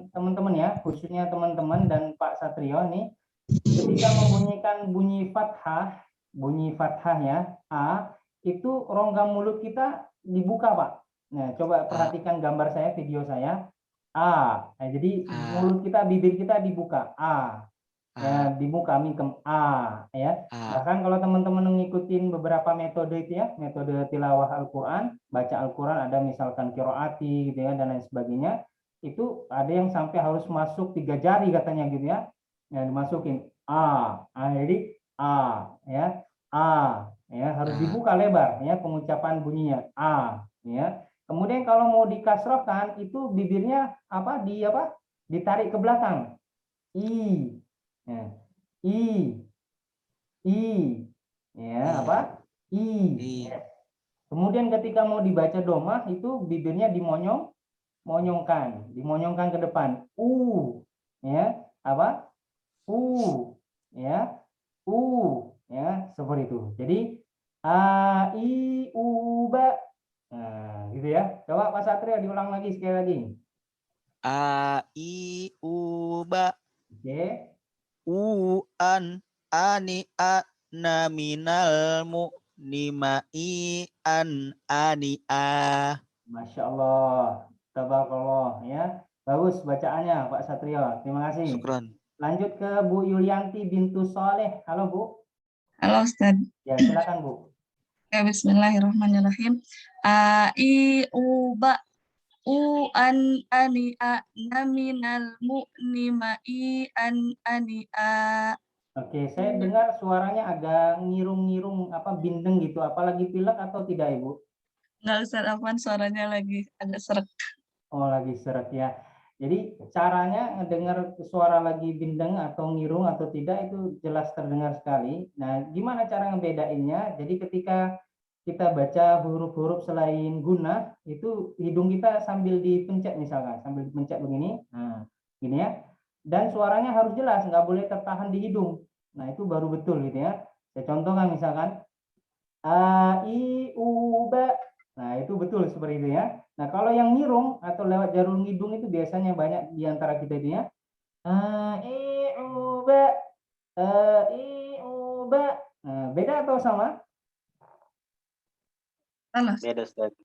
teman-teman ya, khususnya teman-teman dan Pak Satrio nih, ketika membunyikan bunyi fathah ya, A, itu rongga mulut kita dibuka Pak. Nah, coba perhatikan gambar saya, video saya. A. Nah, jadi mulut kita, bibir kita dibuka. A. Ya, dibuka mingkem A ya. Bahkan kalau teman-teman mengikuti beberapa metode itu ya, metode tilawah Al-Qur'an, baca Al-Qur'an ada misalkan qiraati gitu ya dan lain sebagainya, itu ada yang sampai harus masuk 3 jari katanya gitu ya. Ya, dimasukin A. Jadi A ya. A ya, harus dibuka lebar ya pengucapan bunyinya A ya. Kemudian kalau mau dikasrohkan itu bibirnya ditarik ke belakang. I. Ya. I ya apa? I. Ya. Kemudian ketika mau dibaca domah itu bibirnya dimonyongkan ke depan. Ya, apa? Ya. Ya, seperti itu. Jadi a i u ba. Nah, gitu ya. Coba Pak Satria diulang lagi sekali lagi. A, I, U, ba. Oke. an ani a na minal mu'nimai an ani a. Masya Allah, tabarakallah ya. Bagus bacaannya Pak Satrio. Terima kasih. Syukran. Lanjut ke Bu Yulianti bintu Soleh. Halo Bu. Halo Ustaz. Ya silakan Bu. Ya, bismillahirrahmanirrahim. A I U ba u an ani a na minal mu'nima I an ani a. Oke, saya dengar suaranya agak ngirung-ngirung apa bindeng gitu. Apalagi pilek atau tidak Ibu? Nggak Ustaz, apaan suaranya lagi agak serak. Oh, lagi seret ya. Jadi caranya dengar suara lagi bindeng atau ngirung atau tidak itu jelas terdengar sekali. Nah, gimana cara ngebedainnya? Jadi ketika kita baca huruf-huruf selain guna, itu hidung kita sambil dipencet misalkan, sambil dipencet begini. Nah, gini ya. Dan suaranya harus jelas, nggak boleh tertahan di hidung. Nah, itu baru betul gitu ya. Saya contohkan misalkan a i u ba. Nah, itu betul seperti itu ya. Nah, kalau yang ngirung atau lewat jarum hidung itu biasanya banyak di antara kita itu ya. A i u ba. A i u ba. Nah, beda atau sama? Beda Ustaz.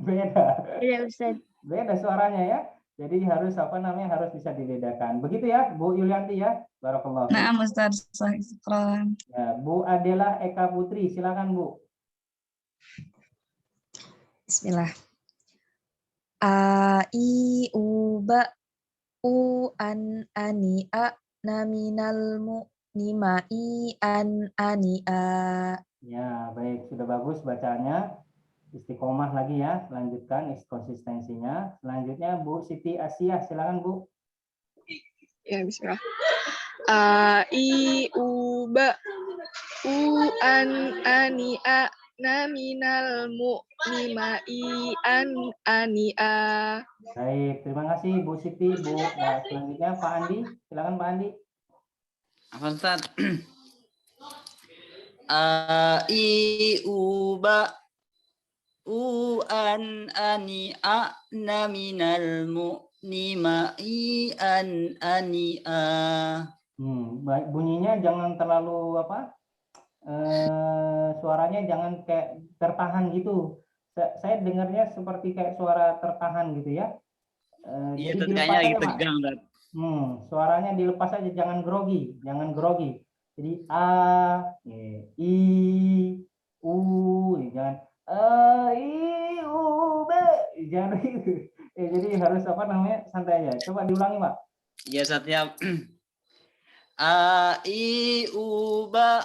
Beda. Beda Ustaz. Beda suaranya ya. Jadi harus apa namanya harus bisa dibedakan. Begitu ya, Bu Yulianti ya. Barakallahu. Nah, Ustaz, syukran. Ya, Bu Adela Eka Putri, silakan Bu. Bismillah. A I U ba u an ani a na minal mu'nima I an ani a. Ya, baik, sudah bagus bacanya. Istiqomah lagi ya, lanjutkan konsistensinya. Selanjutnya Bu Siti Asia, silakan Bu. Ya, bismillah. A I U ba u an ani a na minal mu'nima I an ani a. Baik, terima kasih Bu Siti, Bu. Nah, selanjutnya Pak Andi, silakan Pak Andi. Apa Ustaz? A I U ba u an ani a na minal mu'nima I an ani a. Baik, bunyinya jangan terlalu apa? Suaranya jangan kayak tertahan gitu. Saya dengarnya seperti kayak suara tertahan gitu ya. Iya, Jadi kayaknya dilepas lagi aja, Mas. tegang. Suaranya dilepas aja, jangan grogi, jangan grogi. Jadi a, i, u, jangan i, u, b, jangan gitu. Jadi harus apa namanya santai aja. Coba diulangi Pak. Iya, Satya. A I U ba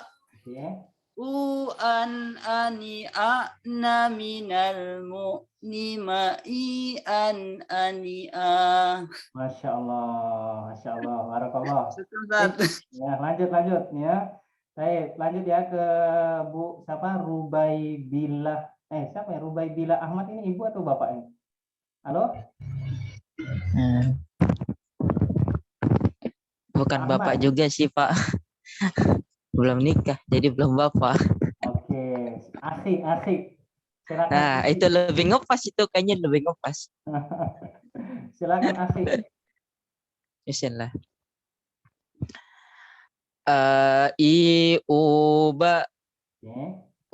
u an ani a na minal mu'nima I an ani a. Masya Allah, Masya Allah, barakallah. Ustaz. Ya, lanjut ya. Baik, lanjut ya ke Bu siapa? Rubaibila. Siapa ya? Rubaibila Ahmad ini ibu atau bapak ini? Halo? Bukan Ahmad. bapak juga sih Pak. Belum nikah, jadi belum bapak. Oke, asik. Silakan. Nah, itu lebih ngepas itu, kayaknya lebih ngepas. Silakan asik. Bismillah. A I U ba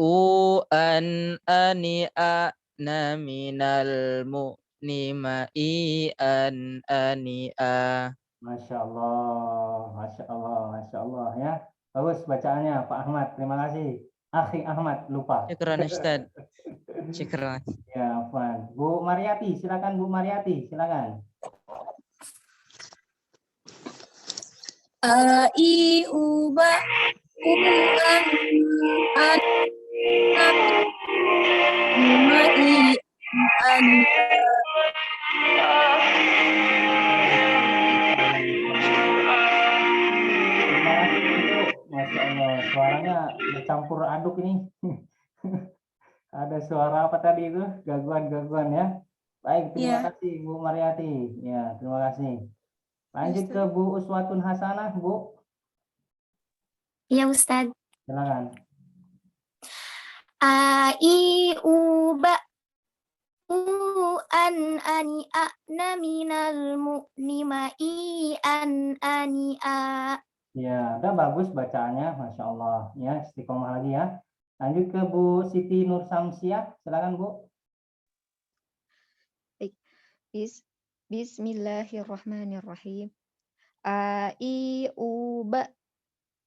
u an ani a na minal mu'nima I an ani a. Masya Allah, Masya Allah, Masya Allah ya. Bagus bacaannya Pak Ahmad, terima kasih. Akhi Ahmad, lupa. Syukran Ustaz. Syukran. Ya, Afwan. Bu Mariati, silakan Bu Mariati, silakan. A I U ba u an ma I an. Masya Allah, suaranya bercampur aduk ini. Ada suara apa tadi itu? Gangguan ya. Baik, terima kasih Bu Mariati. Ya, terima kasih. Lanjut ke Bu Uswatun Hasanah, Bu. Ya Ustaz. Silakan. A I U ba u an ani a na minal mu'nima I an ani a. Ya, udah bagus bacaannya, Masya Allah. Ya, istiqomah lagi ya. Lanjut ke Bu Siti Nur Samsiah, silakan Bu. Baik. Bismillahirrahmanirrahim. A I U ba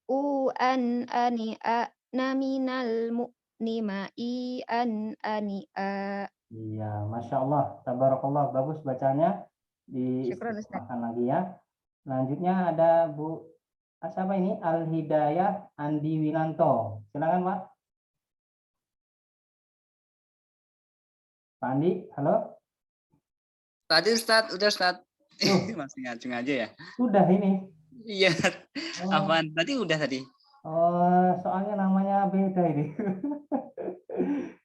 U an ani a na minal mu'ni ma I an ani a. Iya, Masya Allah, tabarakallah, bagus bacanya. Syukran, Ustaz. Diistiqomahkan lagi ya. Selanjutnya ada Bu, siapa ini? Al Hidayah Andi Winanto. Silakan Pak. Pak Andi, halo. Tadi Ustaz, udah Ustaz. Masih ngacung aja ya. Sudah ini. Iya. Apaan? Tadi udah tadi. Oh, soalnya namanya beda ini.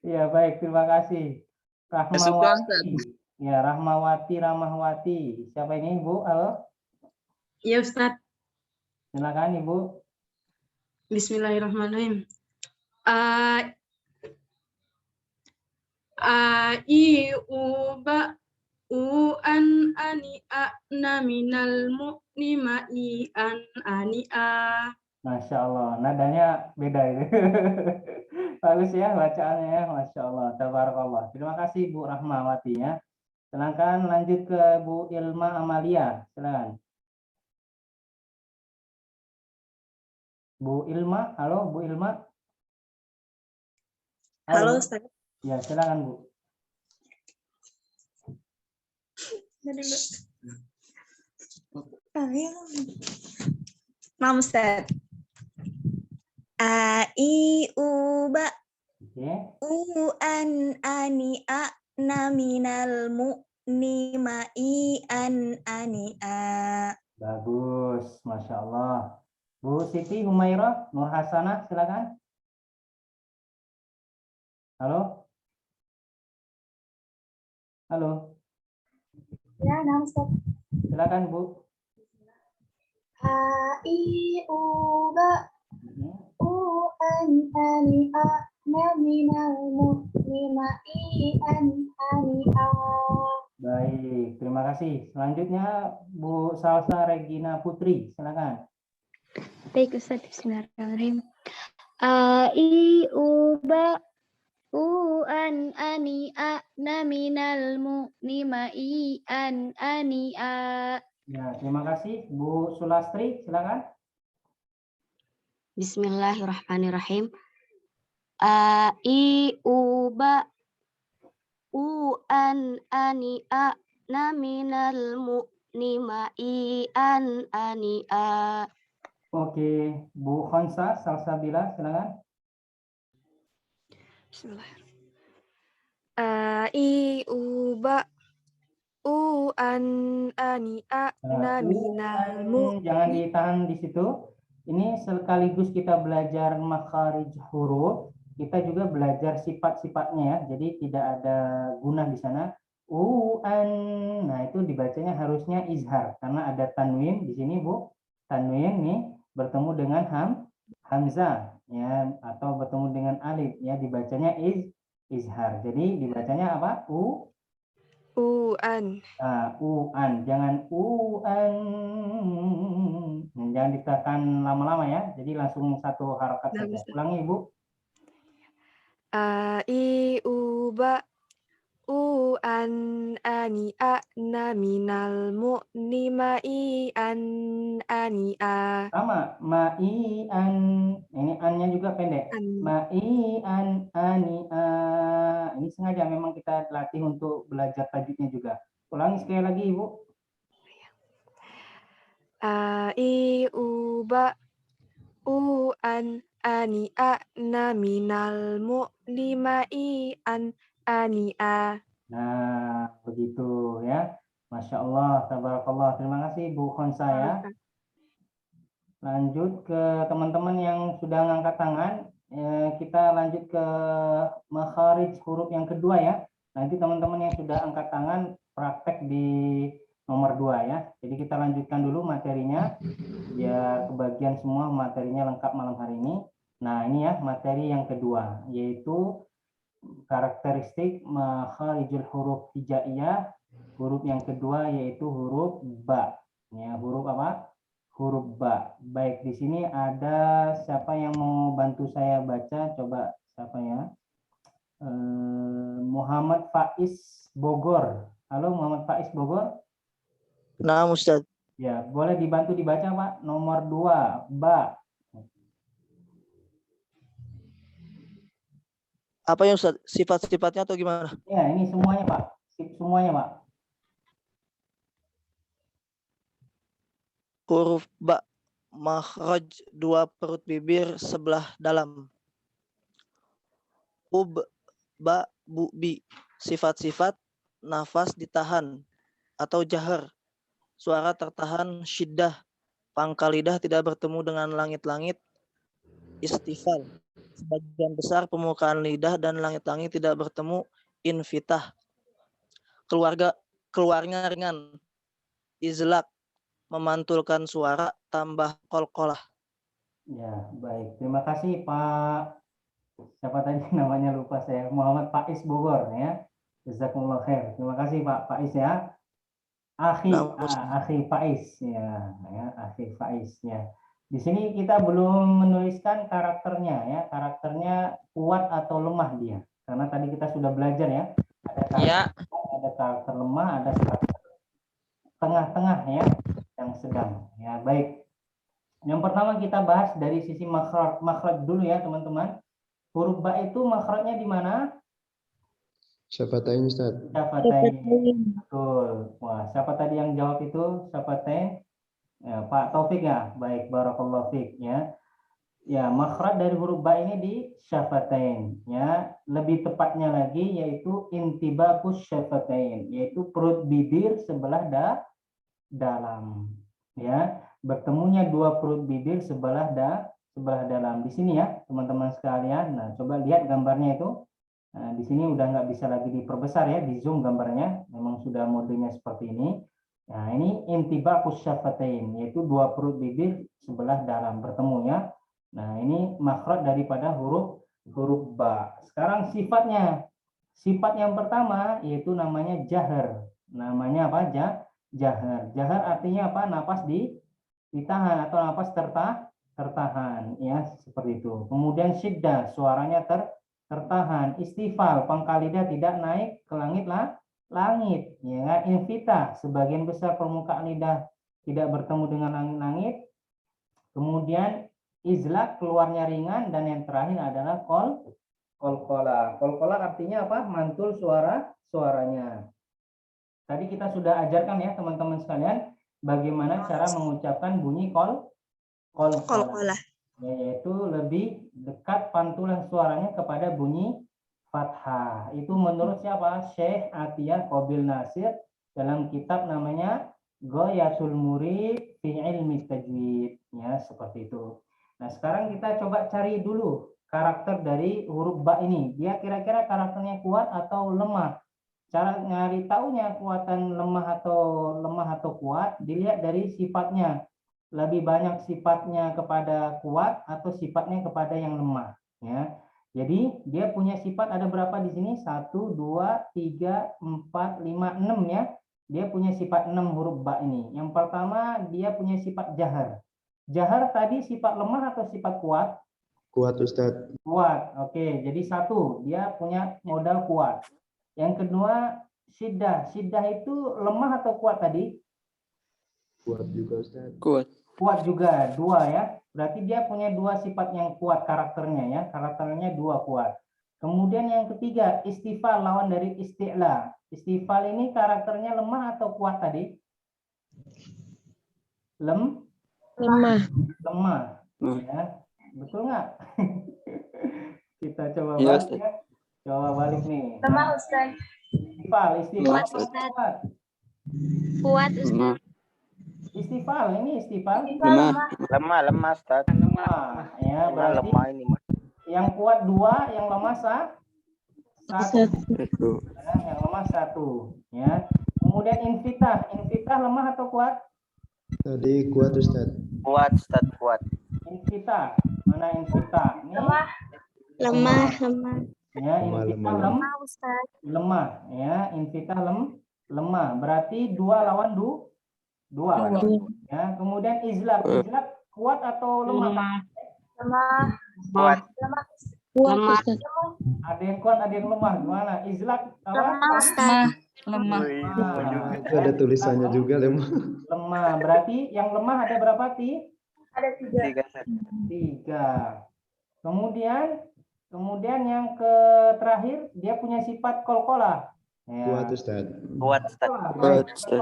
Ya baik, terima kasih. Rahmawati. Ya, Rahmawati. Siapa ini, Bu? Halo. Iya, Ustaz. Silakan, Ibu. Bismillahirrahmanirrahim. A I U ba U an ani a na minal mu'ni ma I an ani a. Masya Allah, nadanya beda itu. Bagus ya bacaannya ya, Masya Allah, tabarakallah. Terima kasih Bu Rahmawati ya. Silakan lanjut ke Bu Ilma Amalia, silakan. Bu Ilma, halo Bu Ilma. Halo Ustaz. Ya, silakan Bu. Nah, Ustaz. A I U ba U an ani a na minal mu'ni ma I an ani a. Bagus, Masya Allah. Bu Siti Humairah Nur Hasanah, silakan. Halo. Halo. Ya, nah, Ustaz. Silakan Bu. A I U ba U an ani a na minal mu'ni ma I an ani a. Baik, terima kasih. Selanjutnya Bu Salsa Regina Putri, silakan. Baik Ustaz, bismillahirrahmanirrahim. A I U ba U an ani a na minal mu'ni ma I an ani a. Ya, terima kasih. Bu Sulastri, silakan. Bismillahirrahmanirrahim. A I U ba U an ani a na minal mu'ni ma I an ani a. Oke, Bu Khonsa Salsabila, silakan. Bismillahirrahmanirrahim. A I U ba U an ani a na minal mu'ni. Jangan ditahan di situ. Ini sekaligus kita belajar makharij huruf, kita juga belajar sifat-sifatnya ya. Jadi tidak ada guna di sana. An, nah itu dibacanya harusnya izhar karena ada tanwin di sini Bu. Tanwin nih bertemu dengan hamzah ya atau bertemu dengan alif ya, dibacanya izhar. Jadi dibacanya apa? U-an. U-an, jangan U-an. Jangan ditekan lama-lama ya. Jadi langsung satu harokat saja. Ulangi Ibu. A I U ba U-an ani a na minal mu'ni ma I an ani a. Sama, ma'i an. Ini an-nya juga pendek. Ma'i an ani a. Ini sengaja memang kita latih untuk belajar tajwidnya juga. Ulangi sekali lagi Ibu. A I U ba U an ani a na minal mu'ni ma I an ani a. Nah, begitu ya. Masya Allah, tabarakallah. Terima kasih Bu Khonsa ya. Lanjut ke teman-teman yang sudah ngangkat tangan. Kita lanjut ke makharij huruf yang kedua ya. Nanti teman-teman yang sudah angkat tangan praktek di nomor 2 ya. Jadi kita lanjutkan dulu materinya biar kebagian semua materinya lengkap malam hari ini. Nah ini ya materi yang kedua yaitu karakteristik makharijul huruf hijaiyah. Huruf yang kedua yaitu huruf ba. Ya, huruf apa? huruf ba. Baik, di sini ada siapa yang mau bantu saya baca? Coba siapa ya? Muhammad Faiz Bogor. Halo Muhammad Faiz Bogor. Nah, Ustaz. Ya, boleh dibantu dibaca, Pak. Nomor 2, ba. Apa yang Ustaz? Sifat-sifatnya atau gimana? Ya, ini semuanya, Pak. Semuanya, Pak. Huruf ba, makhraj 2 perut bibir sebelah dalam. Ub, ba, bu, bi. Sifat-sifat nafas ditahan atau jahar. Suara tertahan syiddah. Pangkal lidah tidak bertemu dengan langit-langit. Istifal. Sebagian besar permukaan lidah dan langit-langit tidak bertemu. Infitah. Keluarnya ringan. Izlak. Memantulkan suara tambah kolkolah. Ya, baik. Terima kasih Pak. Siapa tadi namanya lupa saya. Muhammad Faiz Bogor ya. Jazakumullah khair. Terima kasih Pak Faiz ya. Akhi Faiz ya, Akhi Faiz ya. Di sini kita belum menuliskan karakternya ya. Karakternya kuat atau lemah dia. Karena tadi kita sudah belajar ya. Ada karakter lemah, ada karakter tengah-tengah ya, yang sedang. Ya, baik. Yang pertama kita bahas dari sisi makhraj dulu ya, teman-teman. Huruf ba itu makhrajnya di mana? Syafatain, Ustaz. Syafatain. Betul. Wah, siapa tadi yang jawab itu? Syafatain. Ya, Pak Taufik ya. Baik, barakallahu fiik ya. Ya, makhraj dari huruf ba ini di syafatain ya. Lebih tepatnya lagi yaitu intibaqus syafatain, yaitu perut bibir sebelah dalam ya. Bertemunya dua perut bibir sebelah dalam di sini ya, teman-teman sekalian. Nah, coba lihat gambarnya itu. Nah, di sini udah nggak bisa lagi diperbesar ya, di zoom gambarnya. Memang sudah modenya seperti ini. Nah, ini intibaqus syafatain, yaitu dua perut bibir sebelah dalam bertemunya. Nah, ini makhraj daripada huruf ba. Sekarang sifatnya. Sifat yang pertama yaitu namanya jahar. Namanya apa? Jahar. Jahar artinya apa? Napas ditahan atau napas tertahan ya, seperti itu. Kemudian syiddah, suaranya tertahan. Istifal, pangkal lidah tidak naik ke langit ya kan. Infitah, sebagian besar permukaan lidah tidak bertemu dengan langit-langit. Kemudian izlak, keluarnya ringan, dan yang terakhir adalah kolkolah. Kolkolah artinya apa? Mantul suaranya. Tadi kita sudah ajarkan ya teman-teman sekalian bagaimana cara mengucapkan bunyi kolkolah. Yaitu lebih dekat pantulan suaranya kepada bunyi fathah. Itu menurut siapa? Syekh Atiyah Qabil Nasir dalam kitab namanya Ghayatul Murid fi Ilmi Tajwid ya, seperti itu. Nah, sekarang kita coba cari dulu karakter dari huruf ba ini. Dia kira-kira karakternya kuat atau lemah? Cara nyari taunya kuatan lemah atau kuat dilihat dari sifatnya. Lebih banyak sifatnya kepada kuat atau sifatnya kepada yang lemah ya. Jadi dia punya sifat ada berapa di sini? 1 2 3 4 5 6 ya. Dia punya sifat 6 huruf ba ini. Yang pertama dia punya sifat jahar. Jahar tadi sifat lemah atau sifat kuat? Kuat, Ustadz. Kuat. Oke, jadi 1 dia punya modal kuat. Yang kedua syiddah. Syiddah itu lemah atau kuat tadi? Kuat juga, Ustaz. Kuat juga, 2 ya. Berarti dia punya 2 sifat yang kuat karakternya ya. Karakternya 2 kuat. Kemudian yang ketiga, istifal, lawan dari isti'la. Istifal ini karakternya lemah atau kuat tadi? Lemah. Ya. Betul nggak? Kita coba balik ya. Coba balik nih. Lemah, Ustaz. Istifal Kuat, Ustaz. Kuat, Ustaz. Istifal, ini istifal. Lemah, Ustaz. Lemah. Ya, berarti lemah ini, Mas. Yang kuat 2, yang lemah 1. Ya, yang lemah 1. Ya. Kemudian infitah. Infitah lemah atau kuat? Tadi kuat, Ustaz. Kuat, Ustaz, kuat. Infitah. Mana infitah? Ini Lemah. Ya, infitah lemah, Ustaz. Lemah, ya. Infitah lemah. Berarti 2 lawan 2. Dua. Ya, kemudian izlaq. Izlaq kuat atau lemah? Lemah. Kuat. Lemah. Ada yang kuat, ada yang lemah. Gimana? Izlaq apa? Lemah. Itu ada tulisannya juga lemah. Lemah. Berarti yang lemah ada berapa, Ti? Ada 3. 3. Kemudian yang terakhir dia punya sifat qalqalah. Ya. Kuat Ustaz. Kuat Ustaz. Kuat, Ustaz.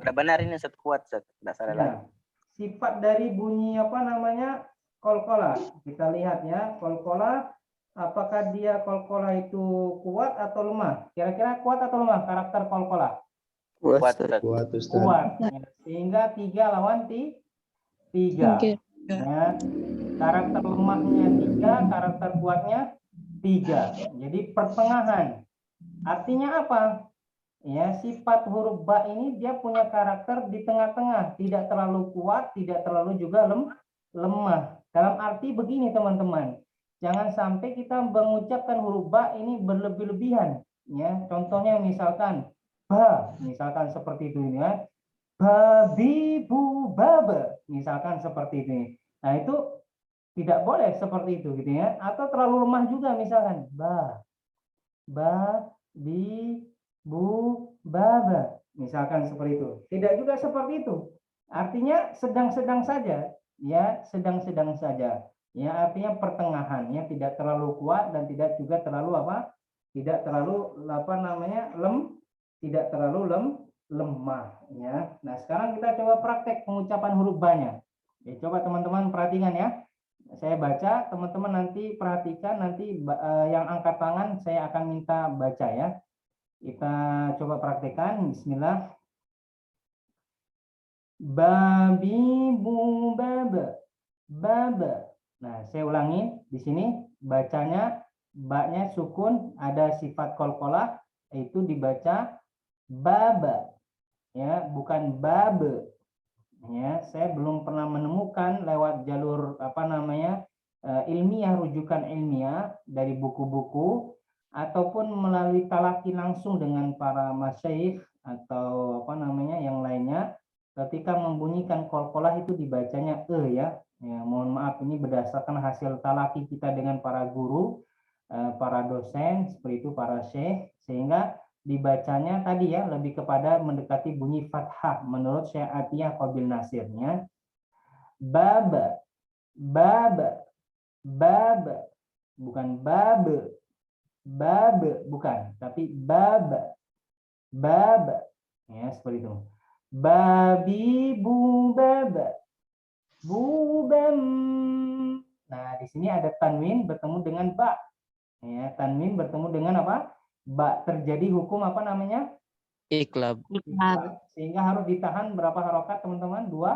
Udah benar ini Ustaz, kuat Ustaz. Tidak salah Ya. lagi. Sifat dari bunyi apa namanya? Qalqalah. Kita lihat ya, qalqalah apakah dia qalqalah itu kuat atau lemah? Kira-kira kuat atau lemah karakter qalqalah? Kuat Ustaz. Kuat Ustaz. Kuat. Ya. Sehingga 3 lawan 3. Ya. Karakter lemahnya 3, karakter kuatnya 3. Jadi pertengahan. Artinya apa? Ya, sifat huruf ba ini dia punya karakter di tengah-tengah, tidak terlalu kuat, tidak terlalu juga lemah. Dalam arti begini teman-teman, jangan sampai kita mengucapkan huruf ba ini berlebih-lebihan. Ya, contohnya misalkan ba, misalkan seperti itu ya, babi bu baba, misalkan seperti itu. Nah itu tidak boleh seperti itu gitu ya, atau terlalu lemah juga misalkan ba bi bu baba, misalkan seperti itu. Tidak juga seperti itu. Artinya sedang-sedang saja, ya, sedang-sedang saja. Ya, artinya pertengahan, ya, tidak terlalu kuat dan tidak juga terlalu apa? Tidak terlalu tidak terlalu lemah, ya. Nah, sekarang kita coba praktek pengucapan huruf ba-nya. Ya, coba teman-teman perhatikan ya. Saya baca, teman-teman nanti perhatikan, nanti yang angkat tangan saya akan minta baca ya. Kita coba praktekkan. Bismillah. Babi bu baba. Baba. Nah, saya ulangi di sini bacanya ba-nya sukun, ada sifat qalqalah, itu dibaca baba. Ya, bukan babe. Ya, saya belum pernah menemukan lewat jalur ilmiah, rujukan ilmiah dari buku-buku ataupun melalui talaki langsung dengan para masyayikh atau yang lainnya, ketika membunyikan qalqalah itu dibacanya ya. Ya, mohon maaf ini berdasarkan hasil talaki kita dengan para guru, para dosen seperti itu, para syekh, sehingga dibacanya tadi ya lebih kepada mendekati bunyi fathah menurut Syekh Atiyah Qabil Nasirnya. Baba, baba, baba, bukan babe, babe bukan, tapi baba, baba, ya seperti itu. Babi bu baba, bubam. Nah di sini ada tanwin bertemu dengan ba, ya tanwin bertemu dengan apa? Ba, terjadi hukum apa namanya? Iqlab. Sehingga harus ditahan berapa harokat teman-teman? 2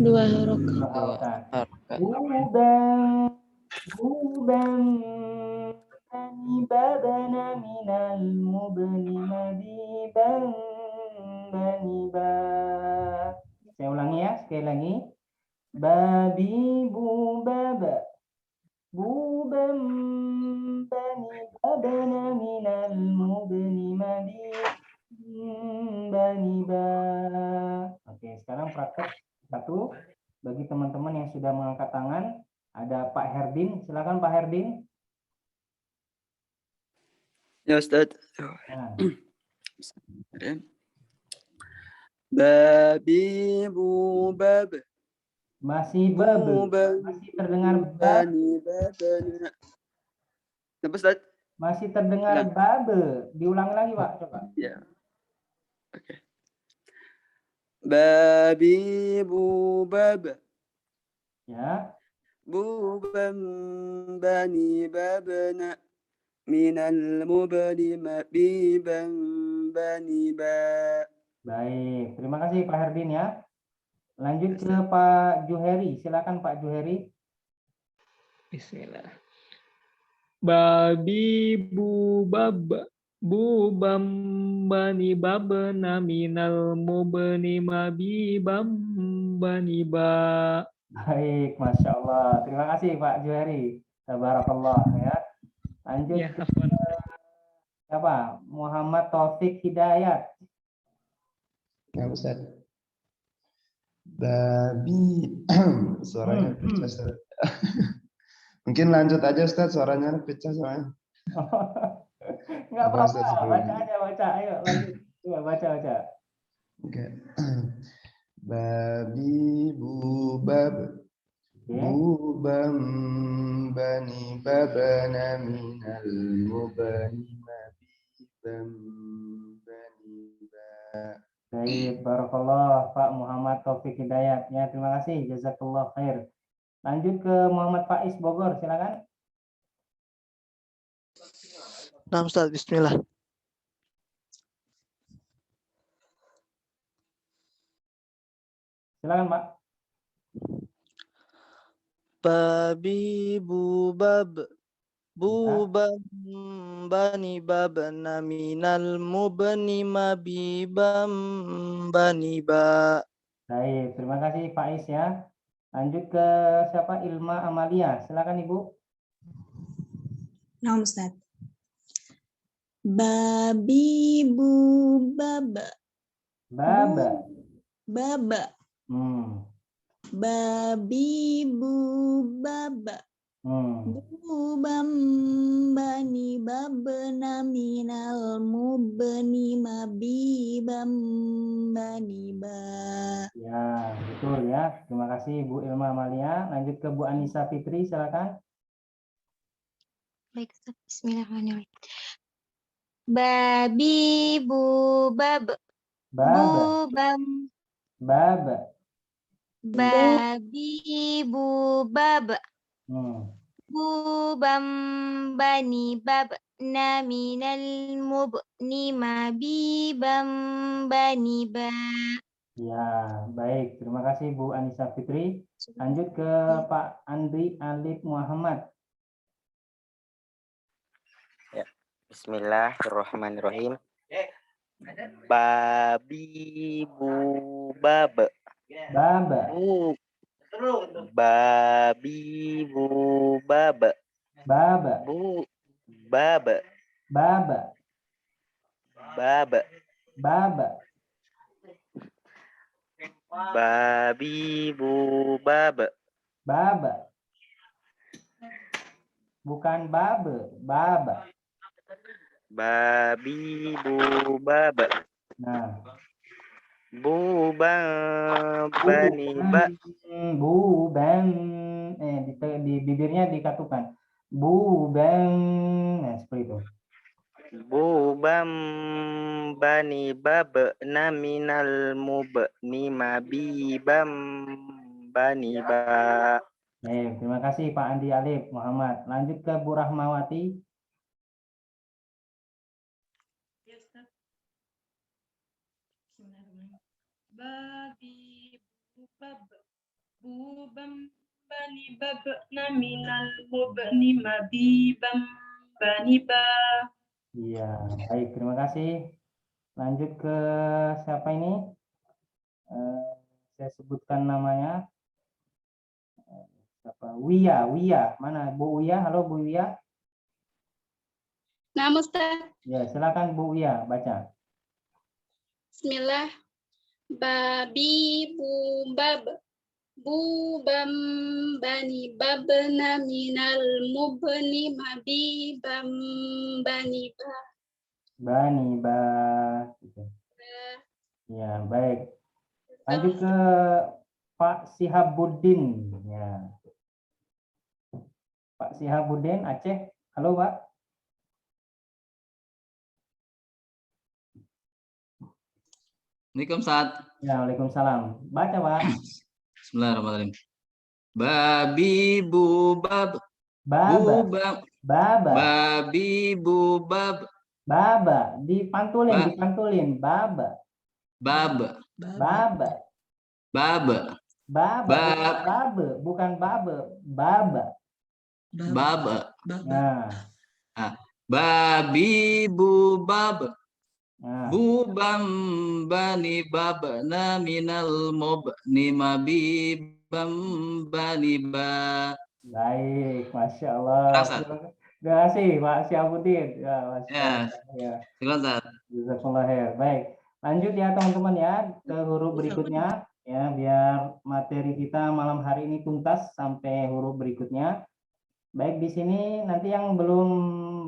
harokat. Bubam, bubam, bani babana minal mubni madiban, bani ba. Saya ulangi ya, sekali lagi. Babi bu baba, bubam, bani babana minal mubni madiban, bani ba. Oke, sekarang praktek satu bagi teman-teman yang sudah mengangkat tangan. Ada Pak Herdin, silakan Pak Herdin. Ya Ustaz. Nah. Babi bu bab. Masih babe. Masih terdengar babe. Ustaz? Masih terdengar babe. Diulangi lagi Pak, coba. Ya. Oke. Babi bu bab. Ya. Bubam bani babna minal mubni mabiban bani ba. Baik, terima kasih Pak Herdin ya. Lanjut ke Pak Juheri, silakan Pak Juheri. Bismillah. Babi bu baba, bu bam bani babna minal mubni mabibam bani ba. Baik, Masya Allah. Terima kasih Pak Juheri. Tabarakallah ya. Lanjut Ya, ke siapa? Muhammad Taufik Hidayat. Ya Ustaz. Babi. Suaranya pecah, Ustaz. Mungkin lanjut aja Ustaz, suaranya pecah soalnya. Nggak Apa, apa-apa, Ustaz, sebelum- baca aja, baca. Ayo lanjut. Coba baca. Oke. Babi bubab. Bubam bani babana minal mubani mabibam bani ba. Baik, barakallah Pak Muhammad Taufik Hidayat. Ya, terima kasih. Jazakallah khair. Lanjut ke Muhammad Faiz Bogor, silakan. Nah, Ustaz, bismillah. Silakan, Pak. Babi bubab bubam bani babana minal mubni mabibam bani ba. Baik, terima kasih Faiz ya. Lanjut ke siapa? Ilma Amalia. Silakan Ibu. Nah, Ustaz. Babi bubab. Baba. Baba. Babi bubab. Bubam bani babna minal mubni mabibam bani ba. Ya, betul ya. Terima kasih Bu Ilma Amalia. Lanjut ke Bu Anissa Fitri, silakan. Baik, Ustaz. Bismillahirrahmanirrahim. Babi bubab. Baba. Bubam. Baba. Babi bubab. Bubam bani babna minal mubni mabibam bani ba. Ya, baik. Terima kasih Bu Anissa Fitri. Lanjut ke Pak Andri Alif Muhammad. Ya. Bismillahirrahmanirrahim. Babi bubab. Baba. Babi bubab. Baba. Baba. Baba. Baba. Baba. Babi bubab. Baba. Bukan babe, baba. Babi bubab. Nah. Bubam bani ba. Bubam. Di bibirnya dikatukan. Bubam. Nah, seperti itu. Bubam bani bab naminal mubni mabibam bani ba. Terima kasih Pak Andi Alif Muhammad. Lanjut ke Bu Rahmawati. Babi bubab bubam bani babna minal mubni mabibam bani ba. Iya, baik, terima kasih. Lanjut ke siapa ini? Saya sebutkan namanya. Siapa? Wia. Mana Bu Wia? Halo Bu Wia. Nah, Ustaz. Ya, silakan Bu Wia baca. Bismillah. Babi bubab. Bubam bani babna minal mubni mabibam bani ba. Bani ba. Ya, baik. Lanjut ke Pak Sihabuddin. Ya. Pak Sihabuddin Aceh. Halo, Pak. Assalamualaikum, Ustaz. Ya, waalaikumsalam. Baca, Pak. Bismillahirrahmanirrahim. Babi bubab. Baba. Bubam. Baba. Babi bubab. Baba. Dipantulin. Baba. Baba. Baba. Baba. Baba. Bukan babe. Baba. Baba. Nah. Babi bubab. Nah. Bubam bani babna minal mubni mabibam bani ba. Baik, Masya Allah. Terima kasih Pak Syafuddin. Ya, Masya Allah. Ya. Silakan, Ustaz. Jazakallah khair. Baik, lanjut ya teman-teman ya ke huruf berikutnya. ya, biar materi kita malam hari ini tuntas sampai huruf berikutnya. Baik, di sini nanti yang belum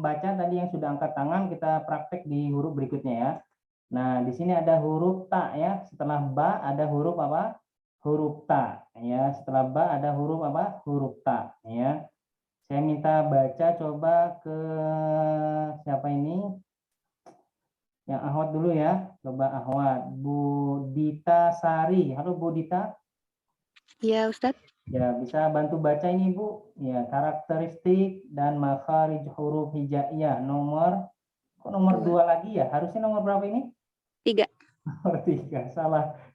baca tadi yang sudah angkat tangan, kita praktek di huruf berikutnya ya. Nah, di sini ada huruf ta ya. Setelah ba ada huruf apa? Huruf ta ya. Setelah ba ada huruf apa? Huruf ta ya. Saya minta baca coba ke siapa ini? Yang Ahwat dulu ya. Coba Ahwat. Budita Sari. Halo Budita. Iya, Ustadz. Ya, bisa bantu baca ini Bu. Ya, karakteristik dan makharij huruf hijaiyah nomor kok nomor 2 lagi ya? Harusnya nomor berapa ini? 3. Oh, 3.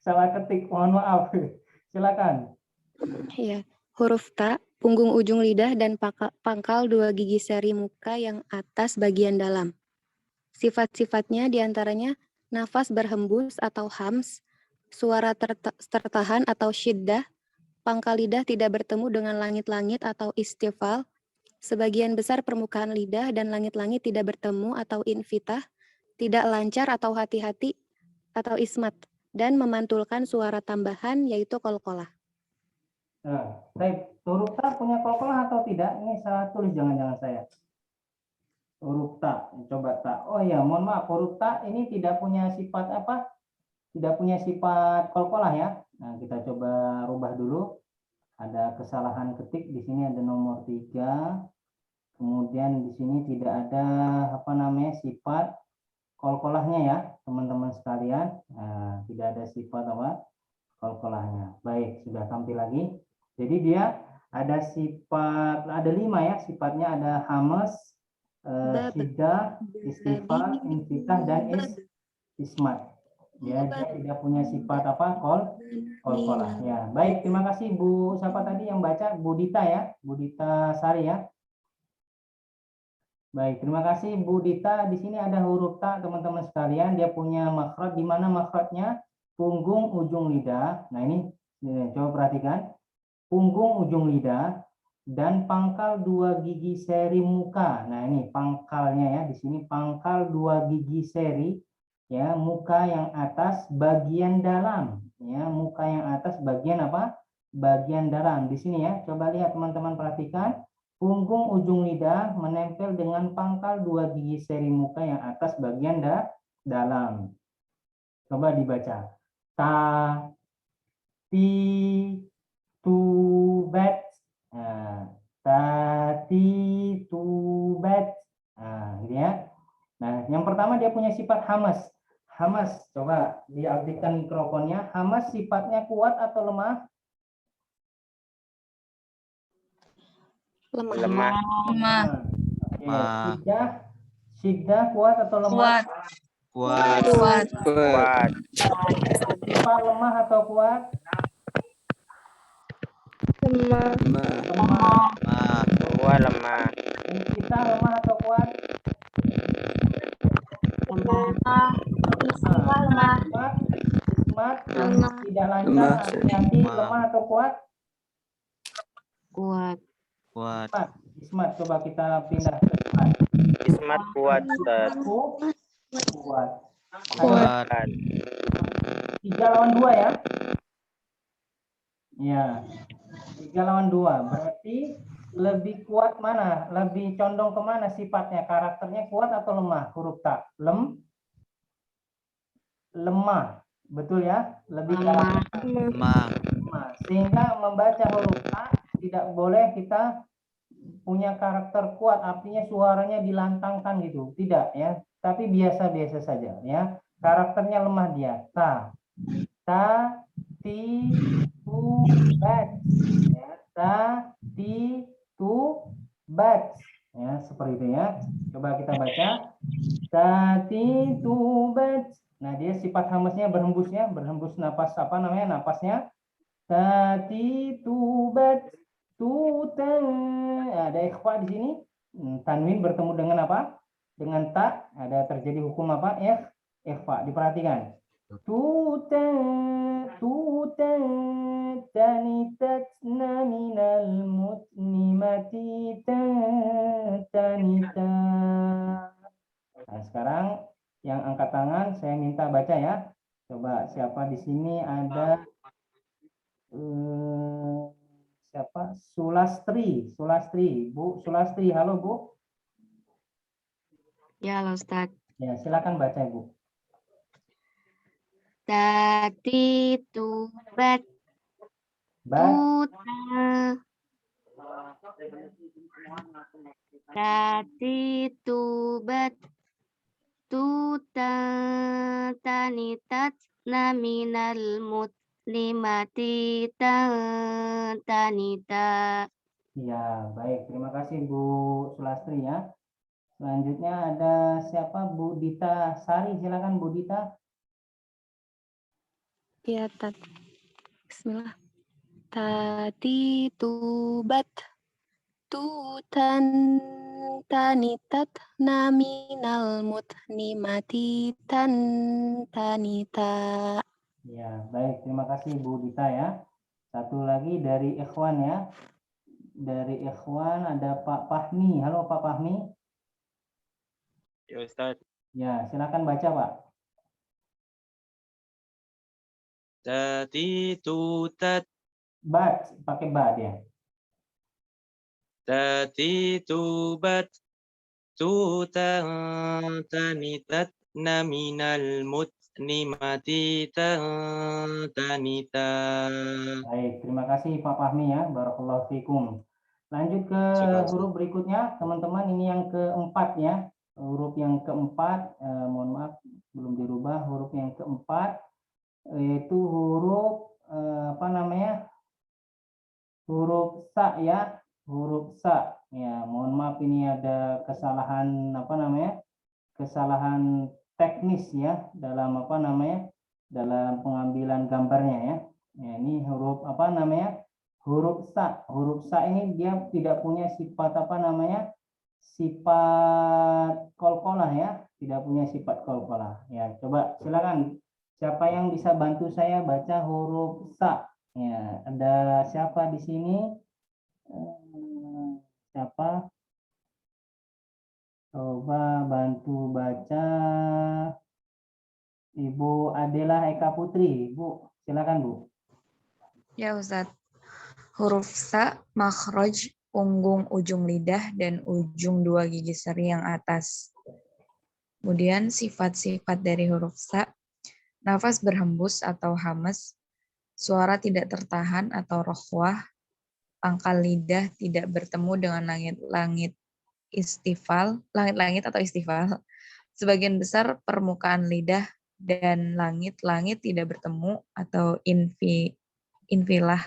Salah ketik. Mohon maaf. Silakan. Iya. Huruf ta, punggung ujung lidah dan pangkal 2 gigi seri muka yang atas bagian dalam. Sifat-sifatnya diantaranya nafas berhembus atau hams, suara tertahan atau syiddah, pangkal lidah tidak bertemu dengan langit-langit atau istifal, sebagian besar permukaan lidah dan langit-langit tidak bertemu atau infitah, tidak lancar atau hati-hati atau ismat, dan memantulkan suara tambahan yaitu qalqalah. Nah, baik. Huruf ta punya qalqalah atau tidak? Ini salah tulis jangan-jangan saya. Huruf ta, coba ta. Oh ya, mohon maaf, huruf ta ini tidak punya sifat apa? Tidak punya sifat qalqalah ya. Nah, kita coba rubah dulu. Ada kesalahan ketik di sini, ada nomor 3. Kemudian di sini tidak ada apa namanya sifat qalqalahnya ya, teman-teman sekalian. Nah, tidak ada sifat apa? Qalqalahnya. Baik, sudah tampil lagi. Jadi dia ada sifat, ada 5 ya sifatnya, ada hamas, syiddah, istifal, infitah, dan ismat. Ya, dia tidak punya sifat apa? Qalqalah. Ya, baik, terima kasih Bu. Siapa tadi yang baca? Bu Dita ya, Bu Dita Sari ya. Baik, terima kasih Bu Dita. Di sini ada huruf ta, teman-teman sekalian. Dia punya makhraj. Di mana makhrajnya? Punggung ujung lidah. Nah, ini coba perhatikan. Punggung ujung lidah dan pangkal 2 gigi seri muka. Nah, ini pangkalnya ya. Di sini pangkal 2 gigi seri ya, muka yang atas bagian dalam. Ya, muka yang atas bagian apa? Bagian dalam. Di sini ya. Coba lihat teman-teman, perhatikan. Punggung ujung lidah menempel dengan pangkal 2 gigi seri muka yang atas bagian dalam. Coba dibaca. Ta, ti, tu, bet. Nah, tati, tu, bet. Nah, gitu ya. Nah, yang pertama dia punya sifat hamas. Hamas, coba diaktifkan mikrofonnya. Hamas sifatnya kuat atau lemah? Lemah. Oke, syiddah kuat atau lemah? Kuat. Sifat lemah atau kuat? Lemah. Kita lemah atau kuat? Ismat, tidak lancar, hati-hati, lemah atau kuat? Kuat. Ismat, coba kita pindah ke Ismat. Ismat kuat, Ustaz. Kuat. 3 lawan 2 ya? Ya. 3 lawan 2. Berarti lebih kuat mana? Lebih condong ke mana sifatnya? Karakternya kuat atau lemah? Huruf ta. Lemah. Betul ya? Lebih lemah. Sehingga membaca huruf ta tidak boleh kita punya karakter kuat, artinya suaranya dilantangkan gitu. Tidak ya. Tapi biasa-biasa saja ya. Karakternya lemah dia. Ta, ti, tu, bat. Ya, ta, ti, tu, bat. Ya, seperti itu ya. Coba kita baca. Ta, ti, tu, bat. Nah, dia sifat hamasnya berhembusnya, berhembus napas apa namanya? Napasnya. Ta, ti, tu, bat. Ada ikhfa di sini. Tanwin bertemu dengan apa? Dengan ta, ada terjadi hukum apa? Ikhfa. Diperhatikan. Tanitatna minal mutnimati tanita. Nah, sekarang yang angkat tangan saya minta baca ya. Coba siapa di sini ada siapa? Sulastri, Bu Sulastri, halo Bu. Ya, halo Ustaz. Ya, silakan baca Ibu. Tati tubat tuta. Tati tubat tuta tanitat naminal mutlimati tanita. Ya, baik. Terima kasih Bu Sulastri ya. Selanjutnya ada siapa? Bu Dita Sari, silakan Bu Dita. Ya, Bismillah. Tadi tubat tutan tanitat naminal mutnimati tanita. Ya, baik. Terima kasih Bu Dita ya. Satu lagi dari Ikhwan ya. Dari Ikhwan ada Pak Fahmi. Halo Pak Fahmi. Ya Ustaz. Ya, silakan baca Pak. Tati tutat. Bat, pakai bat ya. Tati tubat tutan tanitat naminal mutnimati tanita. Baik, terima kasih Pak Fahmi ya. Barakallahu fikum. Lanjut ke huruf berikutnya, teman-teman. Ini yang keempat ya. Huruf yang keempat, mohon maaf belum dirubah. Huruf yang keempat yaitu huruf apa namanya? Huruf sa ya. Huruf sa. Ya, mohon maaf ini ada kesalahan apa namanya? Kesalahan teknis ya dalam apa namanya? Dalam pengambilan gambarnya ya. Ya, ini huruf apa namanya? Huruf sa. Huruf sa ini dia tidak punya sifat apa namanya? Sifat qalqalah ya, tidak punya sifat qalqalah. Ya, coba silakan siapa yang bisa bantu saya baca huruf sa. Ya, ada siapa di sini? Siapa? Coba bantu baca. Ibu Adela Eka Putri. Bu, silakan Bu. Ya Ustadz, huruf sa, makhraj, punggung ujung lidah, dan ujung dua gigi seri yang atas. Kemudian sifat-sifat dari huruf sa, nafas berhembus atau hamas, suara tidak tertahan atau rokhwah, pangkal lidah tidak bertemu dengan langit-langit atau istifal. Sebagian besar permukaan lidah dan langit-langit tidak bertemu atau invitah.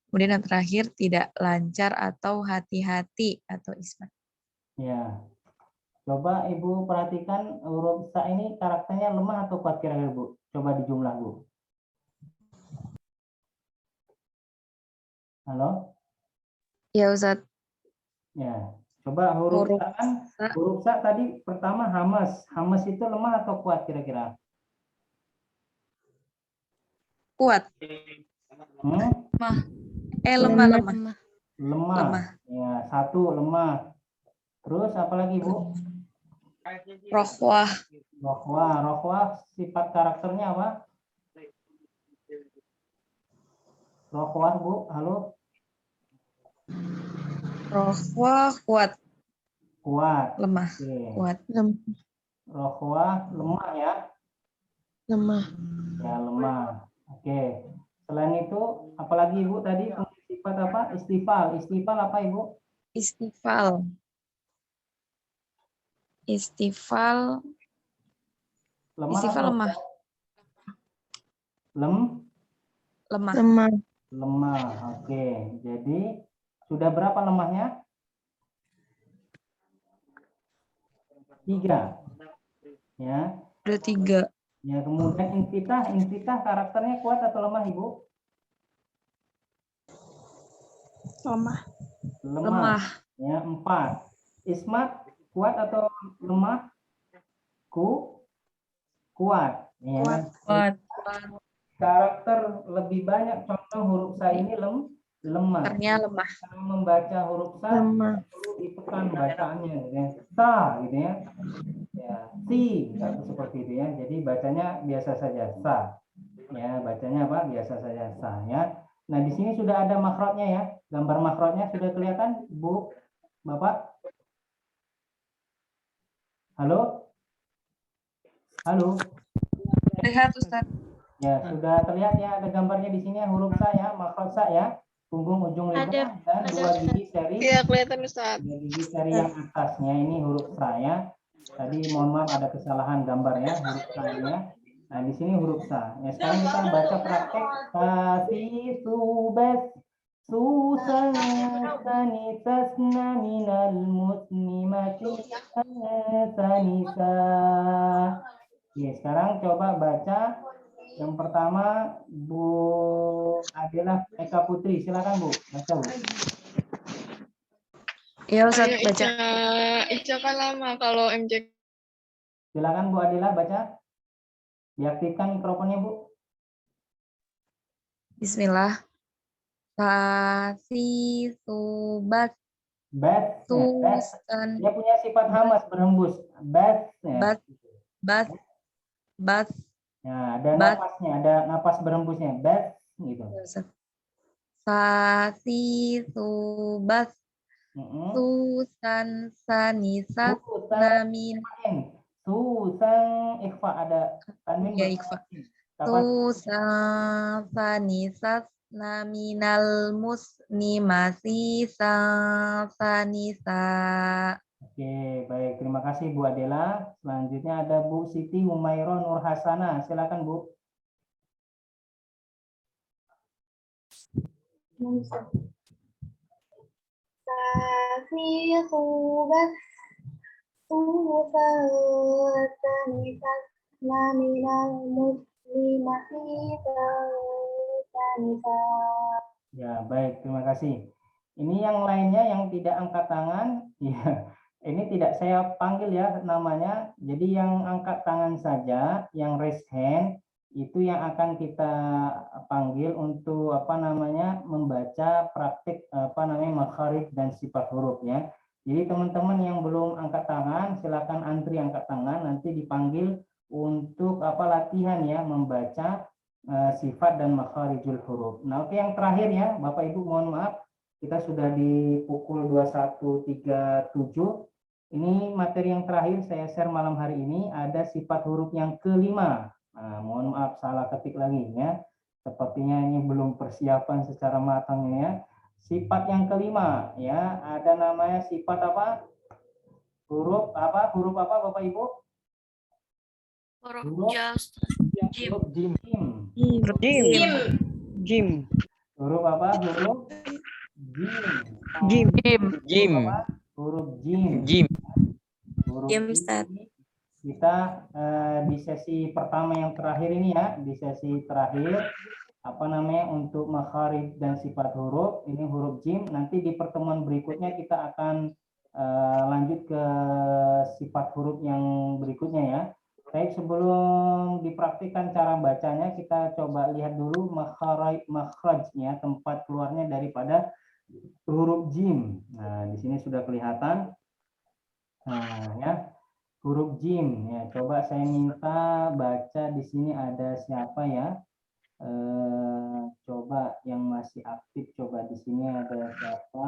Kemudian yang terakhir tidak lancar atau hati-hati atau ismat. Ya. Coba Ibu perhatikan huruf sa ini karakternya lemah atau kuat kira-kira Bu? Coba dijumlah Bu. Halo? Ya Ustadz. Ya. Coba huruf sa kan, huruf sa tadi pertama hamas. Hamas itu lemah atau kuat kira-kira? Kuat. Lemah. Lemah. Ya, satu lemah. Terus apa lagi Bu? Rokhwah. Rokhwah sifat karakternya apa? Rokhwah Bu, halo? Rokhwah kuat. Lemah. Oke. Kuat. Rokhwah lemah ya? Lemah. Ya, lemah. Oke. Selain itu, apalagi Ibu tadi sifat apa? Istifal. Istifal apa Ibu? Istifal. Lemah. Lemah. Oke. Jadi sudah berapa lemahnya? 3. Ya. Udah 3. Ya, kemudian invitah karakternya kuat atau lemah Ibu? Lemah. Ya, 4. Ismat kuat atau lemah? Kuat. Ya. Kuat. Karakter lebih banyak contoh huruf sa ini lemah. Karakternya lemah. Membaca huruf sa perlu ditekan bacaannya ya. Sa gitu ya. Ya, si nggak seperti itu ya. Jadi bacanya biasa saja sa. Ya, bacanya apa? Biasa saja sa ya. Nah, di sini sudah ada makrotnya ya. Gambar makrotnya sudah kelihatan, Bu, Bapak? Halo? Halo? Lihat Ustadz. Ya, sudah terlihat ya, ada gambarnya di sini ya, huruf sa ya, makrot sa ya. Punggung ujung lidah dan dua gigi seri. Iya, kelihatan Ustadz. Dua gigi seri yang atasnya ini huruf sa ya. Tadi mohon maaf ada kesalahan gambar ya, huruf sa-nya. Nah, di sini huruf sa. Ya, sekarang kita baca praktek tasi subes susan sanitasna minal muslimati sanisa. Oke, sekarang coba baca yang pertama Bu Adela Eka Putri. Silakan Bu, baca Bu. Iya Ustadz, baca. Ica kan lama kalau MJ. Silakan Bu Adela baca. Diaktifkan mikrofonnya Bu. Bismillah. Tasi subat Bat, tusan dia punya sifat hamas berhembus. Bat, bat bat. Nah, ada napasnya, ada napas berhembusnya. Bat, gitu. Tasi subat tusan sanisat namin. Susan ikhfa ada tanwin. Ya ikhfa. Tusan sanisat naminal muslimati sanisa. Oke, baik. Terima kasih Bu Adela. Selanjutnya ada Bu Siti Humairah Nur Hasana. Silakan Bu. Ya, baik. Terima kasih. Ini yang lainnya yang tidak angkat tangan, ya. Ini tidak saya panggil ya namanya. Jadi yang angkat tangan saja, yang raise hand itu yang akan kita panggil untuk apa namanya membaca praktik apa namanya makharij dan sifat huruf ya. Jadi teman-teman yang belum angkat tangan silakan antri angkat tangan, nanti dipanggil untuk apa latihan ya membaca sifat dan makharijul huruf. Nah, oke, yang terakhir ya Bapak Ibu mohon maaf kita sudah di pukul 21.37. Ini materi yang terakhir saya share malam hari ini ada sifat huruf yang kelima. Nah, mohon maaf salah ketik lagi ya. Sepertinya ini belum persiapan secara matangnya ya. Sifat yang kelima ya, ada namanya sifat apa? Huruf apa? Huruf apa Bapak Ibu? Huruf jim. Jim. Huruf apa? Huruf jim. Jim. Huruf jim. Jim. Huruf jim. Kita di sesi pertama yang terakhir ini ya, di sesi terakhir apa namanya untuk makharij dan sifat huruf ini huruf jim. Nanti di pertemuan berikutnya kita akan lanjut ke sifat huruf yang berikutnya ya. Baik, sebelum dipraktikkan cara bacanya kita coba lihat dulu makhrajnya, tempat keluarnya daripada huruf jim. Nah, di sini sudah kelihatan. Nah, ya. Huruf jim ya, coba saya minta baca di sini ada siapa ya? Coba yang masih aktif coba di sini ada siapa?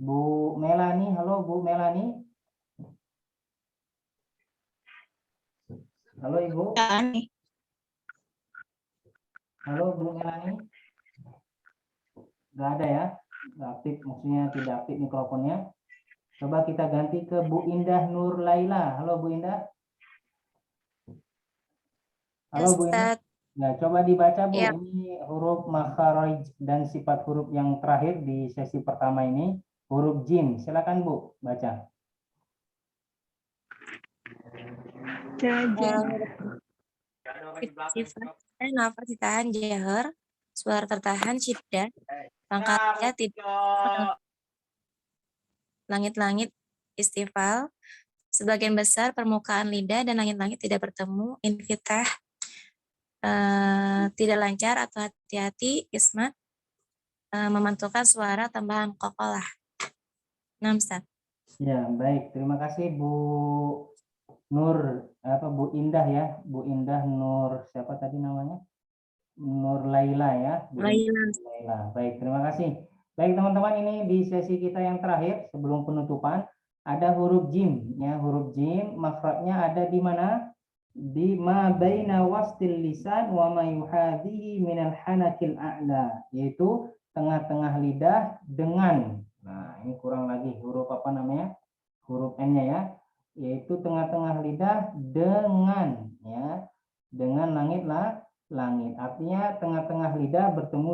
Bu Melani, halo Bu Melani. Halo Ibu. Halo Bu Melani. Nggak ada ya? Nggak aktif, maksudnya tidak aktif mikrofonnya. Coba kita ganti ke Bu Indah Nur Laila. Halo Bu Indah. Halo Bu Indah. Nah, coba dibaca Bu. Ya. Ini huruf makharij dan sifat huruf yang terakhir di sesi pertama ini. Huruf jim. Silakan Bu, baca. Sifat nafas ditahan jahar, suara tertahan syiddah, pangkatnya tidak langit-langit istifal, sebagian besar permukaan lidah dan langit-langit tidak bertemu, infitah, tidak lancar atau hati-hati, ismat, memantulkan suara tambahan kokolah. 6 Ustaz. Ya, baik. Terima kasih Bu Nur apa Bu Indah ya, Bu Indah Nur siapa tadi namanya? Nur Laila ya. Bu Indah Laila. Baik, terima kasih. Baik teman-teman, ini di sesi kita yang terakhir sebelum penutupan ada huruf jim ya, huruf jim makhrajnya ada di mana? Di ma baina wastil lisan wa ma yuhadhihi minal hanakil a'la, yaitu tengah-tengah lidah dengan, nah ini kurang lagi huruf apa namanya, huruf N-nya ya, yaitu tengah-tengah lidah dengan ya, dengan langit langit, artinya tengah-tengah lidah bertemu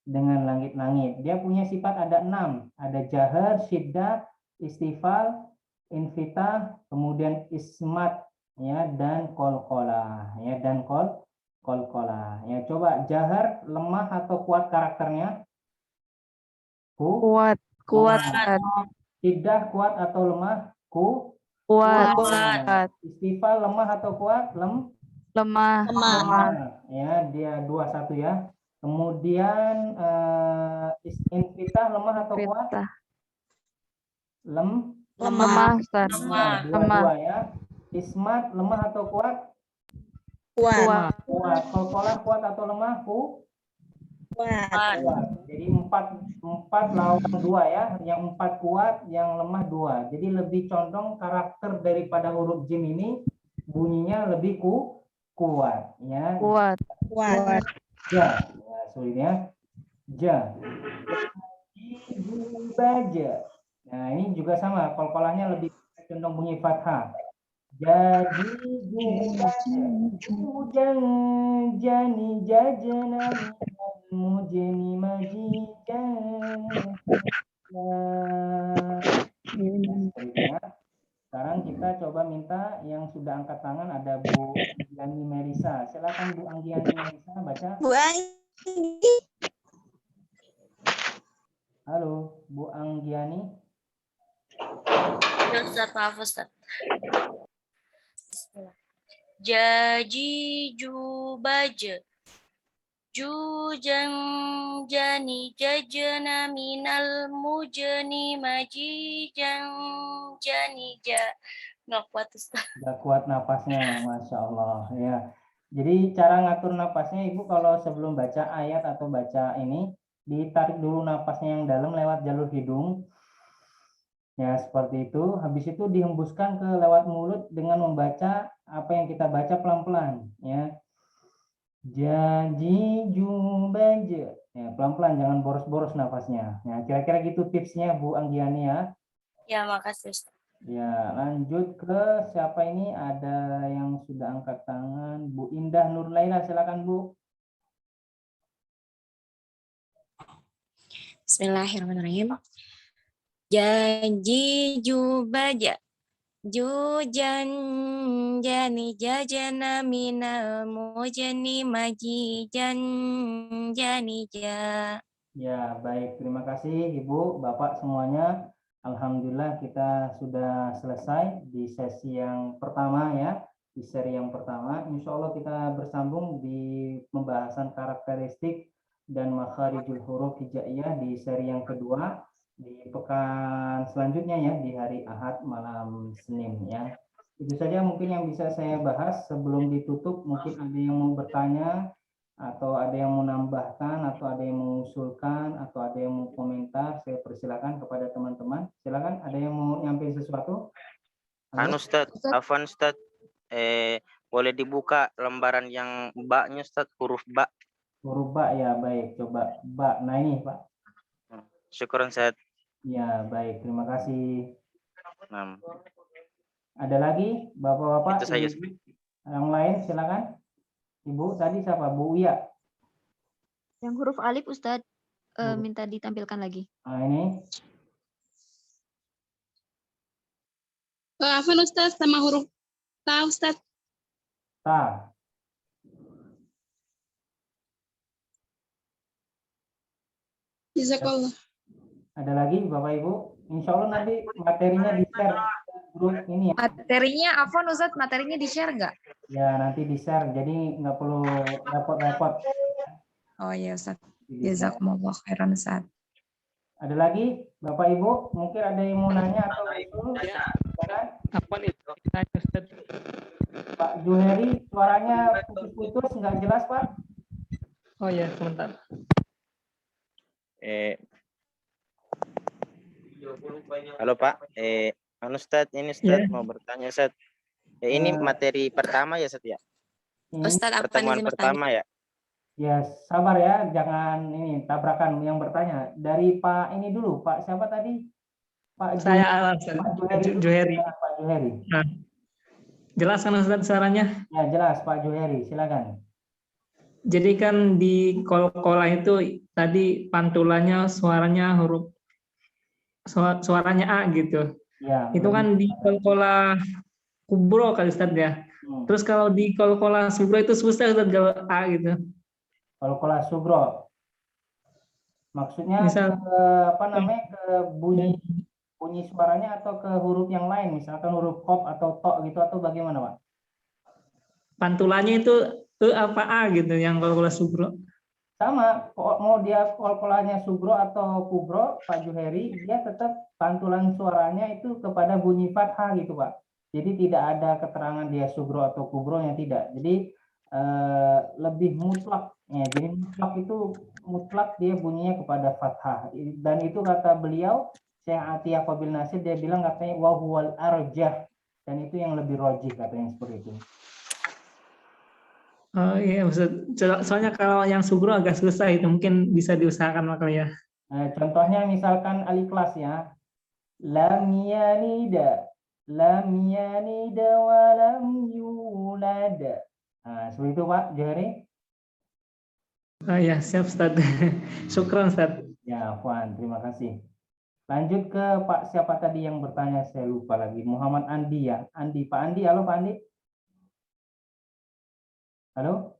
dengan langit-langit. Dia punya sifat ada 6, ada jahar, syiddah, istifal, infitah, kemudian ismat ya, dan kolkola ya, dan kolkola ya. Coba jahar lemah atau kuat karakternya? Kuat. Syiddah kuat atau lemah? Kuat. Istifal lemah atau kuat? Lemah. Ya, dia 21 ya. Kemudian infitah lemah atau kuat? Lemah, Ustaz. Dua ya. Ismat lemah atau kuat? Kuat. Kolkolah kuat atau lemah? Kuat. Jadi 4 lawan 2 ya. Yang 4 kuat, yang lemah 2. Jadi lebih condong karakter daripada huruf jim ini bunyinya lebih kuat ya. Kuat. Ja. Ya, sulitnya. Ja. Baja. Nah, ini juga sama, kolkolahnya lebih condong bunyi fathah. Jadi hujan jani jajana mujeni majikan. Sekarang kita coba minta yang sudah angkat tangan, ada Bu Anggiani Merisa. Silakan Bu Anggiani Merisa baca. Bu Anggi. Halo, Bu Anggiani. Ya Ustaz, maaf Ustaz. Jaji jubaja jujan jani jajana minal mujani majijan jani ja. Nggak kuat Ustaz. Nggak kuat napasnya, Masya Allah ya. Jadi cara ngatur napasnya Ibu kalau sebelum baca ayat atau baca ini, ditarik dulu napasnya yang dalam lewat jalur hidung. Ya, seperti itu. Habis itu dihembuskan ke lewat mulut dengan membaca apa yang kita baca pelan-pelan ya. Jadi jubaja. Ya, pelan-pelan, jangan boros-boros nafasnya. Ya, kira-kira gitu tipsnya Bu Anggiani ya. Ya, makasih Ustaz. Ya, lanjut ke siapa ini? Ada yang sudah angkat tangan. Bu Indah Nur Laila, silakan Bu. Bismillahirrahmanirrahim. Janji jubaja jujan jani jajana minal mujani majijan jani ja. Ya, baik. Terima kasih Ibu, Bapak semuanya. Alhamdulillah kita sudah selesai di sesi yang pertama ya, di seri yang pertama. Insya Allah kita bersambung di pembahasan karakteristik dan makharijul huruf hijaiyah di seri yang kedua di pekan selanjutnya ya, di hari Ahad malam Senin ya. Itu saja mungkin yang bisa saya bahas. Sebelum ditutup mungkin ada yang mau bertanya atau ada yang mau menambahkan atau ada yang mengusulkan atau ada yang mau komentar. Saya persilakan kepada teman-teman. Silakan, ada yang mau nyampein sesuatu? Anu Ustaz, Afwan Ustaz, boleh dibuka lembaran yang ba-nya Ustaz, huruf ba. Huruf ba ya, baik, coba ba. Nah ini Pak. Syukuran Ustaz. Ya, baik, terima kasih. Nah. Ada lagi Bapak-bapak? Itu saja. Yang lain silakan. Ibu tadi siapa? Bu Uya. Yang huruf alif Ustadz minta ditampilkan lagi. Nah, ini. Afwan Ustaz, sama huruf ta Ustaz. Ta. Jazakallah. Ada lagi Bapak Ibu? Insya Allah nanti materinya di-share grup ini ya. Materinya Afwan Ustaz, materinya di-share nggak? Ya, nanti di-share. Jadi nggak perlu repot-repot. Oh iya Ustaz. Jazakumullah khairan Ustaz. Ada lagi Bapak Ibu? Mungkin ada yang mau nanya atau itu? Afwan itu. Pak Juheri, suaranya putus-putus, nggak jelas, Pak. Oh ya, sebentar. Halo Pak, Ustadz, ini Ustadz mau bertanya Ustadz. Ini materi pertama ya Ustadz ya? Ustadz, Pertemuan pertama ya? Ya, sabar ya, jangan ini tabrakan yang bertanya. Dari Pak ini dulu, Pak siapa tadi? Pak Saya Pak Juheri. Juheri. Pak Juheri. Nah, jelas kan Ustadz suaranya? Ya, jelas Pak Juheri, silakan. Jadi kan di kol-kolah itu tadi pantulannya suaranya huruf suaranya A gitu. Ya, itu kan di kol-kolah kubro kali Ustadz ya. Terus kalau di kol-kolah subro itu susah Ustadz kalau A gitu. Kol-kolah subro. Maksudnya Misal, ke apa namanya, ke bunyi suaranya atau ke huruf yang lain, misalkan huruf kop atau tok gitu, atau bagaimana Pak? Pantulannya itu E apa A gitu yang kol-kolah subro. Sama, mau dia kol-kolahnya subro atau kubro, Pak Juheri, dia tetap pantulan suaranya itu kepada bunyi fathah gitu Pak. Jadi tidak ada keterangan dia subro atau kubro yang tidak. Jadi lebih mutlak. Ya, jadi mutlak itu mutlak dia bunyinya kepada fathah. Dan itu kata beliau, Syekh Atiyah Qabil Nasir, dia bilang katanya wahuwal arjah. Dan itu yang lebih rojih katanya seperti itu. Oh iya, soalnya kalau yang subro agak susah itu, mungkin bisa diusahakan makanya. Contohnya misalkan Al-Ikhlas ya, lam yanida wa lam yulad. Nah, seperti itu Pak Juheri. Oh ya, siap Ustaz. Syukran Ustaz. Ya, Puan, terima kasih. Lanjut ke Pak siapa tadi yang bertanya, saya lupa lagi. Muhammad Andi ya. Andi, Pak Andi, halo Pak Andi. Halo?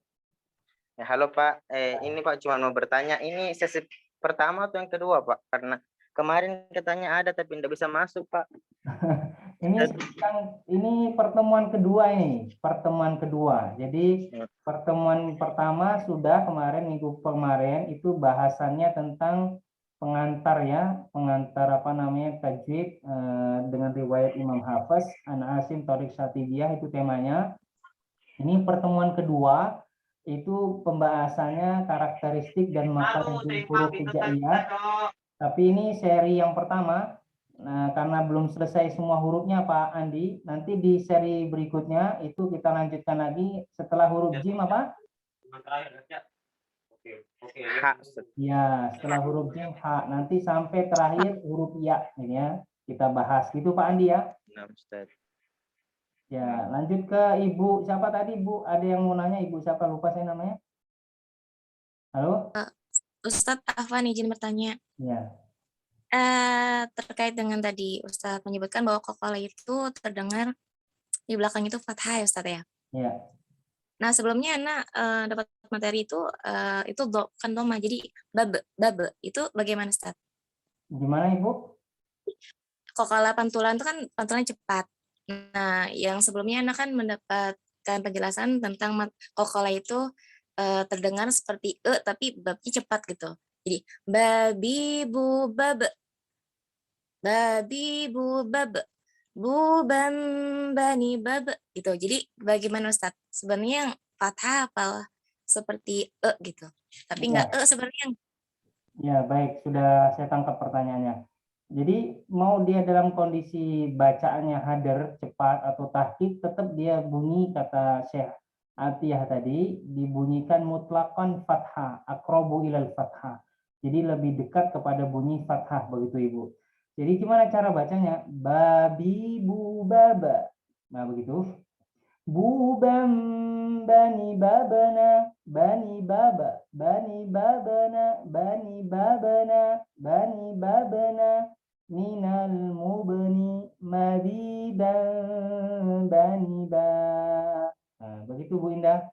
Ya, halo Pak, ini Pak cuma mau bertanya, ini sesi pertama atau yang kedua Pak? Karena kemarin katanya ada tapi tidak bisa masuk Pak. Ini pertemuan kedua ini, pertemuan kedua. Jadi pertemuan pertama sudah kemarin, minggu kemarin itu bahasannya tentang pengantar ya, pengantar apa namanya tajwid dengan riwayat Imam Hafiz, An Asim Thoriq Syatibiyah, itu temanya. Ini pertemuan kedua itu pembahasannya karakteristik dan makna huruf hijaiyah. Tapi ini seri yang pertama. Nah, karena belum selesai semua hurufnya Pak Andi, nanti di seri berikutnya itu kita lanjutkan lagi setelah huruf jim apa? Ya, setelah huruf jim ha, nanti sampai terakhir huruf ya ini ya. Kita bahas gitu Pak Andi ya. Ya, lanjut ke Ibu siapa tadi Bu? Ada yang mau nanya, Ibu siapa, lupa saya namanya. Halo? Ustadz Afwan izin bertanya. Ya. Terkait dengan tadi Ustadz menyebutkan bahwa kokola itu terdengar di belakang itu fathah ya Ustadz ya. Ya. Nah sebelumnya anak dapat materi itu kan doma, jadi babe itu bagaimana Ustadz? Gimana Ibu? Kokola pantulan itu kan pantulan cepat. Nah, yang sebelumnya Anda kan mendapatkan penjelasan tentang kokola itu terdengar seperti tapi babnya cepat gitu. Jadi babi bu babe, bu bam bani babe gitu. Jadi bagaimana Ustaz? Sebenarnya yang fathah apa seperti gitu, tapi enggak sebenarnya yang. Ya baik, sudah saya tangkap pertanyaannya. Jadi mau dia dalam kondisi bacaannya hadar, cepat atau tahqiq, tetap dia bunyi kata Syekh Atiyah tadi, dibunyikan mutlaqan fathah, aqrabu ilal fathah. Jadi lebih dekat kepada bunyi fathah, begitu Ibu. Jadi gimana cara bacanya? Babi bu baba. Nah begitu. Bubam bani babana, bani baba, bani babana, bani babana, bani babana. Minal mubni madiban bani ba. Nah, begitu Bu Indah.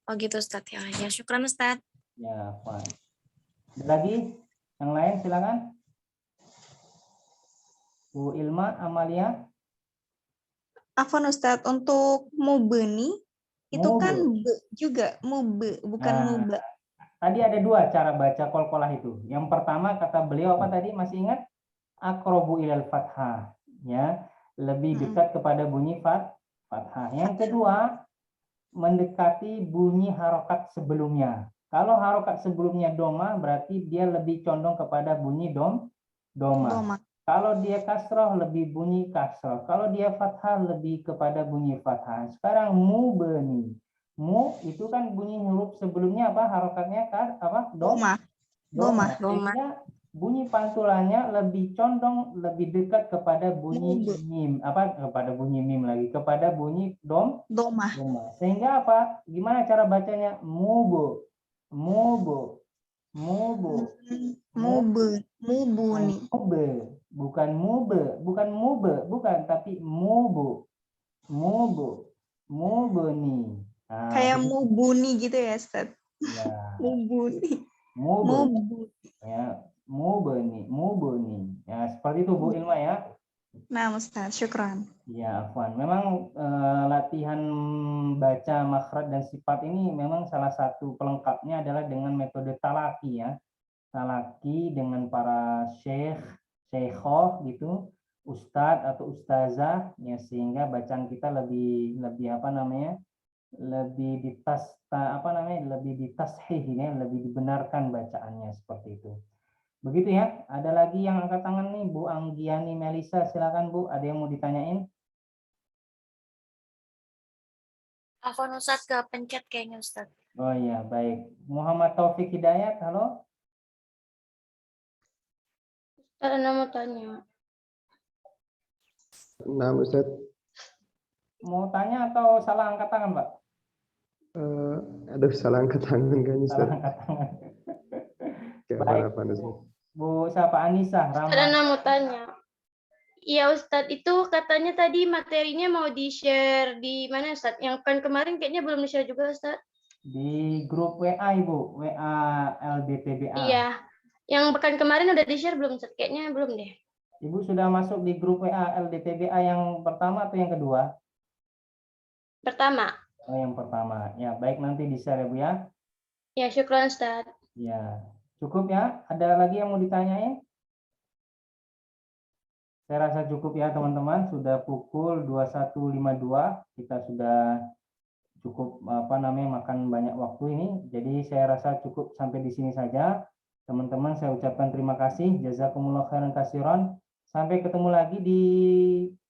Oh gitu Ustaz ya. Ya syukran Ustaz. Ya, Pak. Ada lagi? Yang lain silakan. Bu Ilma, Amalia. Afwan Ustadz, untuk mubeni itu kan be juga mube, bukan muba. Tadi ada dua cara baca qalqalah itu. Yang pertama kata beliau apa tadi, masih ingat? Aqrabu ilal fathah, ya. lebih dekat kepada bunyi fathah. Yang kedua, mendekati bunyi harokat sebelumnya. Kalau harokat sebelumnya doma, berarti dia lebih condong kepada bunyi doma. Kalau dia kasroh, lebih bunyi kasroh. Kalau dia fathah, lebih kepada bunyi fathah. Sekarang mubni. Mu itu kan bunyi huruf sebelumnya apa? Harokatnya apa? Doma. Sehingga bunyi pantulannya lebih condong, lebih dekat kepada bunyi mim. Kepada bunyi mim lagi. Kepada bunyi doma. Sehingga apa? Gimana cara bacanya? Mubu. Bukan tapi mubu. Mubuni. Kayak mubuni gitu ya, Ustaz. Ya. Mubuni. Ya, mubuni. Ya, seperti itu Bu Ilma ya. Nah, Ustaz, syukran. Ya, afwan. Memang latihan baca makhraj dan sifat ini memang salah satu pelengkapnya adalah dengan metode talaki ya. Talaki dengan para syeikhoh gitu, ustadz atau ustazah ya, sehingga bacaan kita lebih ditashih ya, lebih dibenarkan bacaannya seperti itu. Begitu ya. Ada lagi yang angkat tangan nih, Bu Anggiani Melisa, silakan Bu, ada yang mau ditanyain? Afwan Ustaz, ke pencet kayaknya Ustaz. Oh iya, baik. Muhammad Taufik Hidayat, halo. Ustaz, Ana mau tanya. Nah, Ustaz. Mau tanya atau salah angkat tangan, Pak? Aduh, salah angkat tangan kan, Ustaz. Salah angkat tangan. Baik. Bu siapa? Anissa Ustaz, Ana mau tanya. Iya Ustadz, itu katanya tadi materinya mau di-share di mana Ustadz? Yang kan kemarin kayaknya belum di-share juga Ustadz. Di grup WA Ibu, WA LDTBA. Iya, yang pekan kemarin udah di-share belum Ustadz? Kayaknya belum deh. Ibu sudah masuk di grup WA LDTBA yang pertama atau yang kedua? Pertama. Oh, yang pertama. Ya, baik, nanti di-share ya Bu ya. Ya, syukran Ustadz. Ya, cukup ya. Ada lagi yang mau ditanyain? Saya rasa cukup ya teman-teman, sudah pukul 21.52, kita sudah cukup makan banyak waktu ini. Jadi saya rasa cukup sampai di sini saja. Teman-teman saya ucapkan terima kasih, jazakumullah khairan katsiran. Sampai ketemu lagi di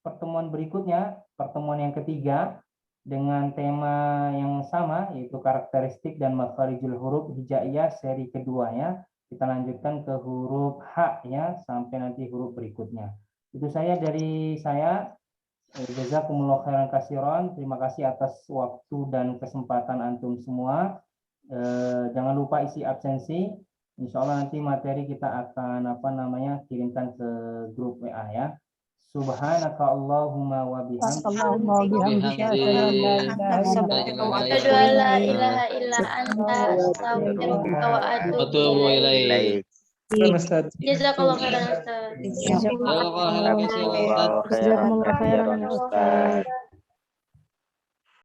pertemuan berikutnya, pertemuan yang ketiga dengan tema yang sama yaitu karakteristik dan makharijul huruf hijaiyah seri kedua ya. Kita lanjutkan ke huruf H ya sampai nanti huruf berikutnya. Itu saya dari saya. Jazakumullah khairan katsiran. Terima kasih atas waktu dan kesempatan antum semua. Jangan lupa isi absensi. Insya Allah nanti materi kita akan kirimkan ke grup WA ya. Subhanaka Allahumma wa bihamdika asyhadu an la ilaha illa anta astaghfiruka wa atubu ilaik. Jazakallah khairan Ustaz. Jazakallah khairan Ustaz. Jazakumullah khairan Ustaz.